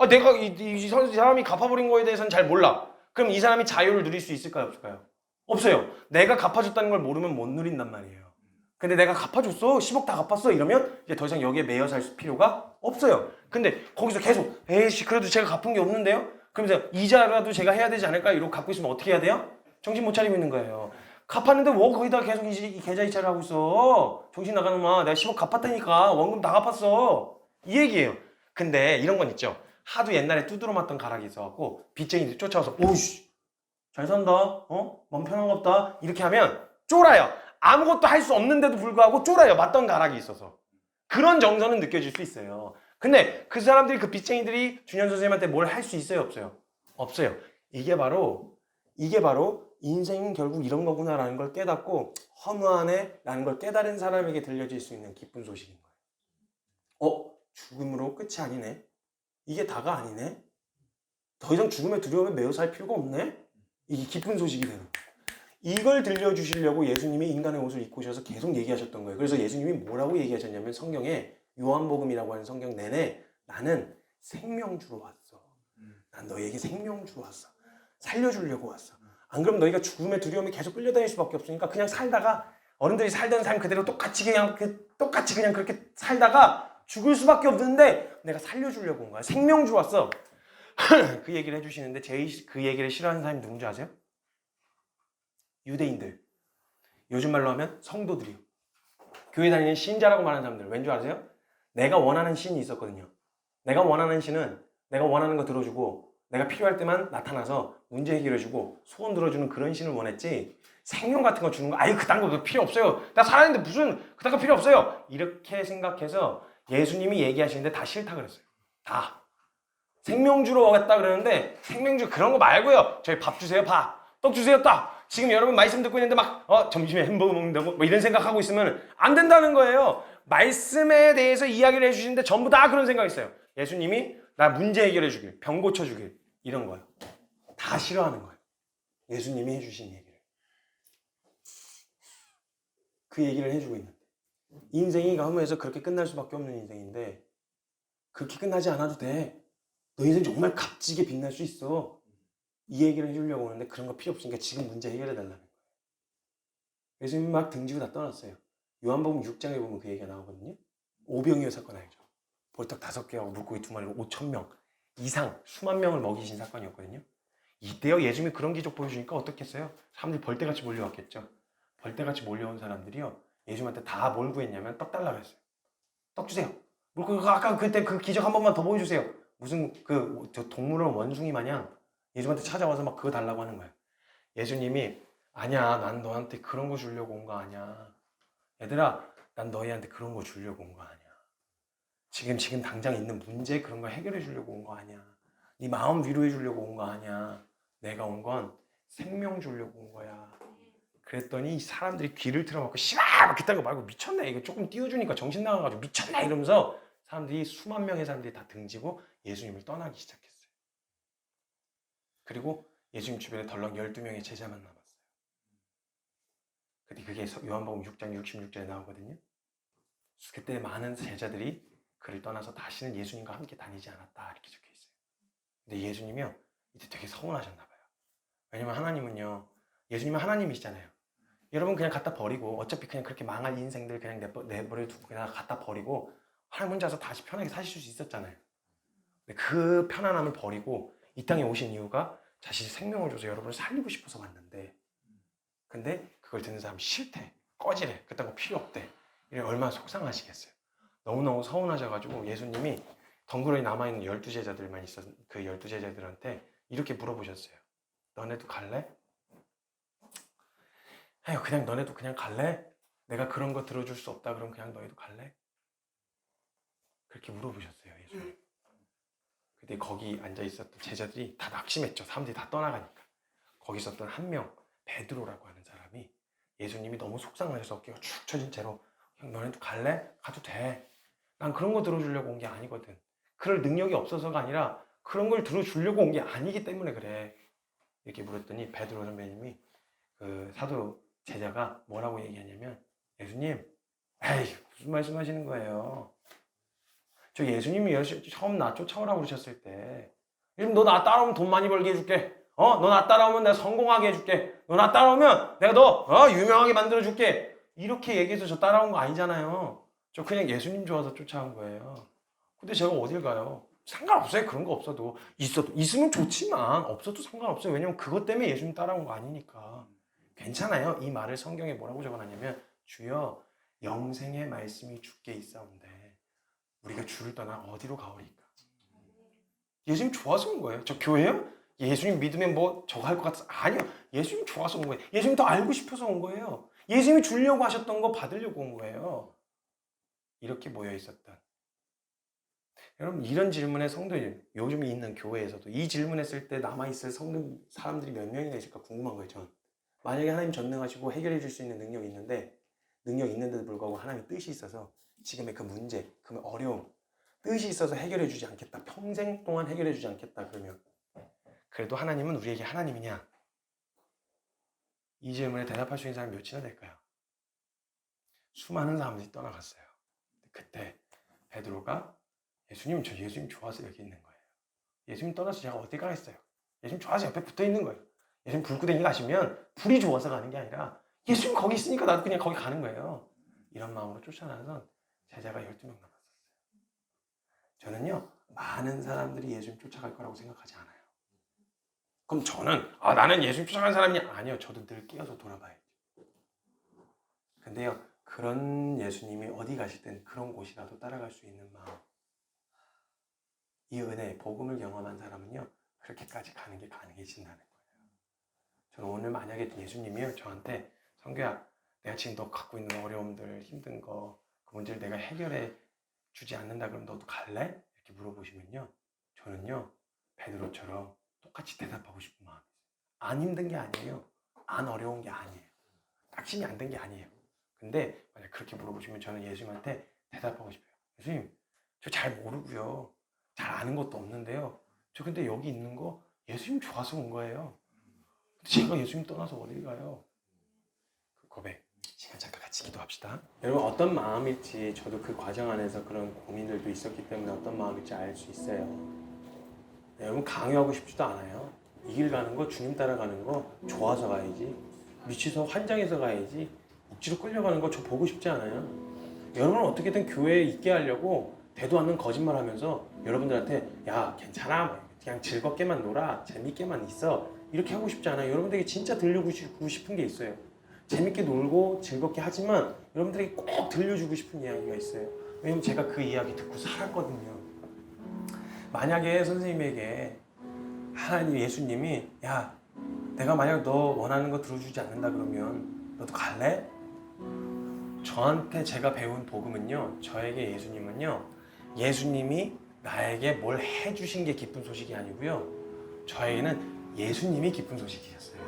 내가 이 사람이 갚아버린 거에 대해서는 잘 몰라. 그럼 이 사람이 자유를 누릴 수 있을까요 없을까요? 없어요. 내가 갚아줬다는 걸 모르면 못 누린단 말이에요. 근데 내가 갚아줬어. 10억 다 갚았어. 이러면 이제 더 이상 여기에 매여 살 필요가 없어요. 근데 거기서 계속 에이씨 그래도 제가 갚은 게 없는데요? 그러면서 이자라도 제가 해야 되지 않을까? 이러고 갖고 있으면 어떻게 해야 돼요? 정신 못 차리고 있는 거예요. 갚았는데 뭐 거기다 계속 이 계좌 이체를 하고 있어. 정신 나가는 마. 내가 10억 갚았다니까. 원금 다 갚았어. 이 얘기예요. 근데 이런 건 있죠. 하도 옛날에 두드러 맞던 가락이 있어갖고 빚쟁이들이 쫓아와서 오우씨 잘 산다. 마음 편한갑다. 이렇게 하면 쫄아요. 아무것도 할 수 없는데도 불구하고 쫄아요. 맞던 가락이 있어서. 그런 정서는 느껴질 수 있어요. 근데 그 사람들이 그 빚쟁이들이 준현 선생님한테 뭘 할 수 있어요 없어요? 없어요. 이게 바로 인생은 결국 이런 거구나라는 걸 깨닫고 허무하네 라는 걸 깨달은 사람에게 들려질 수 있는 기쁜 소식인 거예요. 죽음으로 끝이 아니네. 이게 다가 아니네. 더 이상 죽음의 두려움에 매여 살 필요가 없네. 이게 기쁜 소식이 되는 거예요. 이걸 들려주시려고 예수님이 인간의 옷을 입고 오셔서 계속 얘기하셨던 거예요. 그래서 예수님이 뭐라고 얘기하셨냐면 성경에 요한복음이라고 하는 성경 내내 나는 생명주로 왔어. 난 너에게 생명주로 왔어. 살려주려고 왔어. 안 그러면 너희가 죽음의 두려움에 계속 끌려다닐 수밖에 없으니까 그냥 살다가 어른들이 살던 삶 그대로 똑같이 그냥 그렇게 살다가 죽을 수밖에 없는데 내가 살려주려고 온 거야. 생명주 왔어. 그 얘기를 해주시는데 제일 그 얘기를 싫어하는 사람이 누군지 아세요? 유대인들. 요즘 말로 하면 성도들이요. 교회 다니는 신자라고 말하는 사람들. 왠 줄 아세요? 내가 원하는 신이 있었거든요. 내가 원하는 신은 내가 원하는 거 들어주고 내가 필요할 때만 나타나서 문제 해결해주고 소원 들어주는 그런 신을 원했지 생명 같은 거 주는 거 그딴 거 필요 없어요. 나 살아있는데 무슨 그딴 거 필요 없어요. 이렇게 생각해서 예수님이 얘기하시는데 다 싫다 그랬어요. 다. 생명주로 오겠다 그러는데 생명주 그런 거 말고요. 저희 밥 주세요. 밥. 떡 주세요. 떡. 지금 여러분 말씀 듣고 있는데 막 점심에 햄버거 먹는다고 뭐 이런 생각하고 있으면 안 된다는 거예요. 말씀에 대해서 이야기를 해주시는데 전부 다 그런 생각이 있어요. 예수님이 나 문제 해결해 주길, 병 고쳐 주길 이런 거예요. 다 싫어하는 거예요. 예수님이 해주신 얘기를. 그 얘기를 해주고 있는데 인생이 허무해서 그렇게 끝날 수밖에 없는 인생인데 그렇게 끝나지 않아도 돼. 너 인생 정말 값지게 빛날 수 있어. 이 얘기를 해주려고 하는데 그런 거 필요 없으니까 지금 문제 해결해 달라는 거예요. 예수님이 막 등지고 다 떠났어요. 요한복음 6장에 보면 그 얘기가 나오거든요. 오병이어 사건 알죠? 보리떡 5개하고 물고기 2마리로 5,000명 이상 수만 명을 먹이신 사건이었거든요. 이때요 예수님이 그런 기적 보여주니까 어떻겠어요? 사람들이 벌떼같이 몰려왔겠죠. 벌떼같이 몰려온 사람들이요 예수님한테 다 뭘 구했냐면 떡 달라고 했어요. 떡 주세요. 물고기가 아까 그때 그 기적 한 번만 더 보여주세요. 무슨 저 동물원 원숭이 마냥 예수님한테 찾아와서 막 그거 달라고 하는 거예요. 예수님이 아니야 난 너한테 그런 거 주려고 온 거 아니야. 얘들아 난 너희한테 그런 거 주려고 온 거 아니야. 지금 당장 있는 문제 그런 거 해결해 주려고 온 거 아니야. 네 마음 위로해 주려고 온 거 아니야. 내가 온 건 생명 주려고 온 거야. 그랬더니 사람들이 귀를 틀어막고 씨발 그딴 거 말고 미쳤네. 이거 조금 띄워주니까 정신 나가가지고 미쳤나 이러면서 사람들이 수만 명의 사람들이 다 등지고 예수님을 떠나기 시작했어요. 그리고 예수님 주변에 덜렁 12명의 제자만 남았어요. 근데 그게 요한복음 6장 66절에 나오거든요. 그때 많은 제자들이 그를 떠나서 다시는 예수님과 함께 다니지 않았다 이렇게 적혀 있어요. 근데 예수님이요 이제 되게 서운하셨나 봐요. 왜냐면 하나님은요 예수님은 하나님이시잖아요. 여러분 그냥 갖다 버리고 어차피 그냥 그렇게 망할 인생들 그냥 내버려 두고 그냥 갖다 버리고 하나님 혼자서 다시 편하게 사실 수 있었잖아요. 근데 그 편안함을 버리고 이 땅에 오신 이유가 자신이 생명을 줘서 여러분을 살리고 싶어서 왔는데 근데 그걸 듣는 사람 싫대. 꺼지래. 그딴 거 필요 없대. 이래 얼마나 속상하시겠어요. 너무너무 서운하셔가지고 예수님이 덩그러니 남아있는 12제자들만 있었 그 12제자들한테 이렇게 물어보셨어요. 너네도 갈래? 아유 그냥 너네도 그냥 갈래? 내가 그런 거 들어줄 수 없다 그럼 그냥 너희도 갈래? 그렇게 물어보셨어요 예수님. 근데 거기 앉아있었던 제자들이 다 낙심했죠. 사람들이 다 떠나가니까. 거기 있었던 한 명 베드로라고 하는 사람이 예수님이 너무 속상하셔서 어깨가 축 처진 채로 형 너네도 갈래? 가도 돼. 난 그런 거 들어주려고 온 게 아니거든. 그럴 능력이 없어서가 아니라 그런 걸 들어주려고 온 게 아니기 때문에 그래. 이렇게 물었더니 베드로 선배님이 그 사도 제자가 뭐라고 얘기하냐면 예수님 에이 무슨 말씀하시는 거예요. 저 예수님이 처음 나 쫓아오라고 그러셨을 때 요즘 너 나 따라오면 돈 많이 벌게 해줄게. 너 나 따라오면 내가 성공하게 해줄게. 너 나 따라오면 내가 너 유명하게 만들어줄게. 이렇게 얘기해서 저 따라온 거 아니잖아요. 저 그냥 예수님 좋아서 쫓아온 거예요. 근데 제가 어딜 가요? 상관없어요. 그런 거 없어도. 있으면 좋지만 없어도 상관없어요. 왜냐면 그것 때문에 예수님 따라온 거 아니니까. 괜찮아요. 이 말을 성경에 뭐라고 적어놨냐면 주여 영생의 말씀이 주께 있사온데 우리가 주를 떠나 어디로 가오리까? 예수님 좋아서 온 거예요. 저 교회요? 예수님 믿으면 뭐 저거 할 것 같아서 아니요. 예수님 좋아서 온 거예요. 예수님 더 알고 싶어서 온 거예요. 예수님이 주려고 하셨던 거 받으려고 온 거예요. 이렇게 모여 있었던 여러분 이런 질문에 성도님 요즘 있는 교회에서도 이 질문했을 때 남아있을 성도 사람들이 몇 명이나 있을까 궁금한 거예요. 전 만약에 하나님 전능하시고 해결해 줄 수 있는 능력이 있는데 능력이 있는데도 불구하고 하나님의 뜻이 있어서 지금의 그 문제, 그 어려움 뜻이 있어서 해결해 주지 않겠다. 평생 동안 해결해 주지 않겠다. 그러면 그래도 하나님은 우리에게 하나님이냐? 이 질문에 대답할 수 있는 사람이 몇이나 될까요? 수많은 사람들이 떠나갔어요. 그때 베드로가 예수님 저 예수님 좋아서 여기 있는 거예요. 예수님 떠나서 제가 어디 가겠어요? 예수님 좋아서 옆에 붙어 있는 거예요. 예수님 불구덩이 가시면 불이 좋아서 가는 게 아니라 예수님 거기 있으니까 나도 그냥 거기 가는 거예요. 이런 마음으로 쫓아나선 제자가 12명 남았어요. 저는요 많은 사람들이 예수님 쫓아갈 거라고 생각하지 않아요. 그럼 저는 나는 예수님 쫓아가는 사람이 아니요. 저도 늘 끼어서 돌아봐야죠. 근데요 그런 예수님이 어디 가실 땐 그런 곳이라도 따라갈 수 있는 마음 이 은혜, 복음을 경험한 사람은요 그렇게까지 가는 게 가능해진다는 거예요. 저는 오늘 만약에 예수님이요 저한테 성규야 내가 지금 너 갖고 있는 어려움들 힘든 거 그 문제를 내가 해결해 주지 않는다 그러면 너도 갈래? 이렇게 물어보시면요 저는요 베드로처럼 똑같이 대답하고 싶은 마음이 있어요. 안 힘든 게 아니에요. 안 어려운 게 아니에요. 낙심이 안 된 게 아니에요. 근데 만약 그렇게 물어보시면 저는 예수님한테 대답하고 싶어요. 예수님 저 잘 모르고요 잘 아는 것도 없는데요 저 근데 여기 있는 거 예수님 좋아서 온 거예요. 근데 제가 예수님 떠나서 어딜 가요? 그 고백 시간 잠깐 같이 같이 기도합시다. 여러분 어떤 마음일지 저도 그 과정 안에서 그런 고민들도 있었기 때문에 어떤 마음일지 알 수 있어요. 여러분 강요하고 싶지도 않아요. 이 길 가는 거, 주님 따라가는 거 좋아서 가야지, 미치서 환장해서 가야지, 억지로 끌려가는 거 저 보고 싶지 않아요. 여러분은 어떻게든 교회에 있게 하려고 되도 않는 거짓말 하면서 여러분들한테 야 괜찮아, 그냥 즐겁게만 놀아, 재밌게만 있어, 이렇게 하고 싶지 않아요. 여러분들에게 진짜 들려주고 싶은 게 있어요. 재밌게 놀고 즐겁게 하지만 여러분들에게 꼭 들려주고 싶은 이야기가 있어요. 왜냐면 제가 그 이야기 듣고 살았거든요. 만약에 선생님에게 하나님, 예수님이 야 내가 만약 너 원하는 거 들어주지 않는다 그러면 너도 갈래? 저한테 제가 배운 복음은요, 저에게 예수님은요, 예수님이 나에게 뭘 해주신 게 기쁜 소식이 아니고요, 저에게는 예수님이 기쁜 소식이었어요.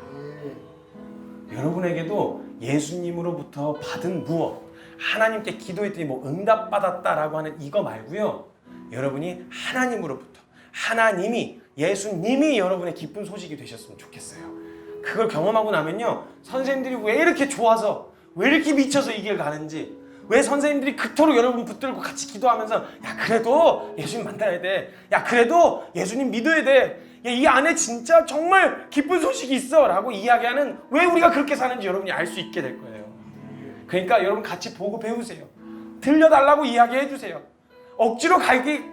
여러분에게도 예수님으로부터 받은 무엇, 하나님께 기도했더니 뭐 응답받았다라고 하는 이거 말고요, 여러분이 하나님으로부터, 하나님이, 예수님이 여러분의 기쁜 소식이 되셨으면 좋겠어요. 그걸 경험하고 나면요, 선생님들이 왜 이렇게 좋아서, 왜 이렇게 미쳐서 이 길 가는지, 왜 선생님들이 그토록 여러분 붙들고 같이 기도하면서 야 그래도 예수님 만나야 돼, 야 그래도 예수님 믿어야 돼, 야, 이 안에 진짜 정말 기쁜 소식이 있어 라고 이야기하는, 왜 우리가 그렇게 사는지 여러분이 알 수 있게 될 거예요. 그러니까 여러분 같이 보고 배우세요. 들려달라고 이야기해 주세요. 억지로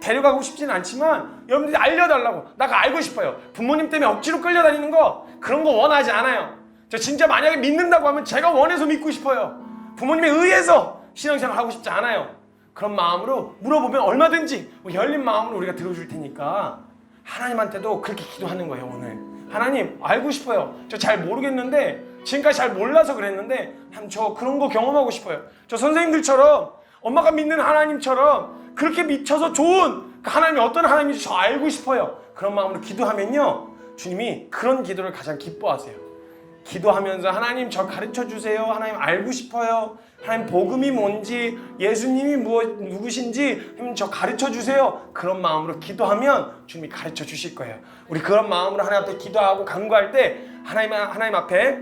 데려가고 싶지는 않지만 여러분들이 알려달라고, 나가 알고 싶어요. 부모님 때문에 억지로 끌려다니는 거, 그런 거 원하지 않아요. 저 진짜 만약에 믿는다고 하면 제가 원해서 믿고 싶어요. 부모님에 의해서 신앙생활 하고 싶지 않아요. 그런 마음으로 물어보면 얼마든지 열린 마음으로 우리가 들어줄 테니까 하나님한테도 그렇게 기도하는 거예요. 오늘 하나님 알고 싶어요. 저 잘 모르겠는데, 지금까지 잘 몰라서 그랬는데 하나님 저 그런 거 경험하고 싶어요. 저 선생님들처럼, 엄마가 믿는 하나님처럼 그렇게 미쳐서 좋은 그 하나님이 어떤 하나님인지 저 알고 싶어요. 그런 마음으로 기도하면요, 주님이 그런 기도를 가장 기뻐하세요. 기도하면서 하나님 저 가르쳐 주세요, 하나님 알고 싶어요, 하나님 복음이 뭔지, 예수님이 누구신지 저 가르쳐 주세요, 그런 마음으로 기도하면 주님이 가르쳐 주실 거예요. 우리 그런 마음으로 하나님 앞에 기도하고 간구할 때 하나님 앞에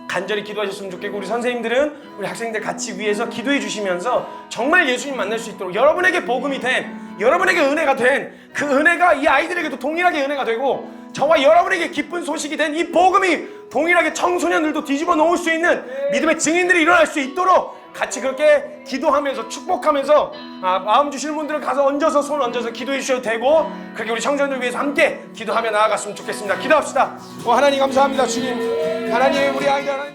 간절히 기도하셨으면 좋겠고, 우리 선생님들은 우리 학생들 같이 위해서 기도해 주시면서 정말 예수님 만날 수 있도록, 여러분에게 복음이 된, 여러분에게 은혜가 된 그 은혜가 이 아이들에게도 동일하게 은혜가 되고, 저와 여러분에게 기쁜 소식이 된 이 복음이 동일하게 청소년들도 뒤집어 놓을 수 있는 믿음의 증인들이 일어날 수 있도록 같이 그렇게 기도하면서 축복하면서, 마음 주시는 분들은 가서 얹어서, 손 얹어서 기도해 주셔도 되고, 그렇게 우리 청소년들 위해서 함께 기도하며 나아갔으면 좋겠습니다. 기도합시다. 하나님 감사합니다. 주님, 하나님 우리 아이들 하나님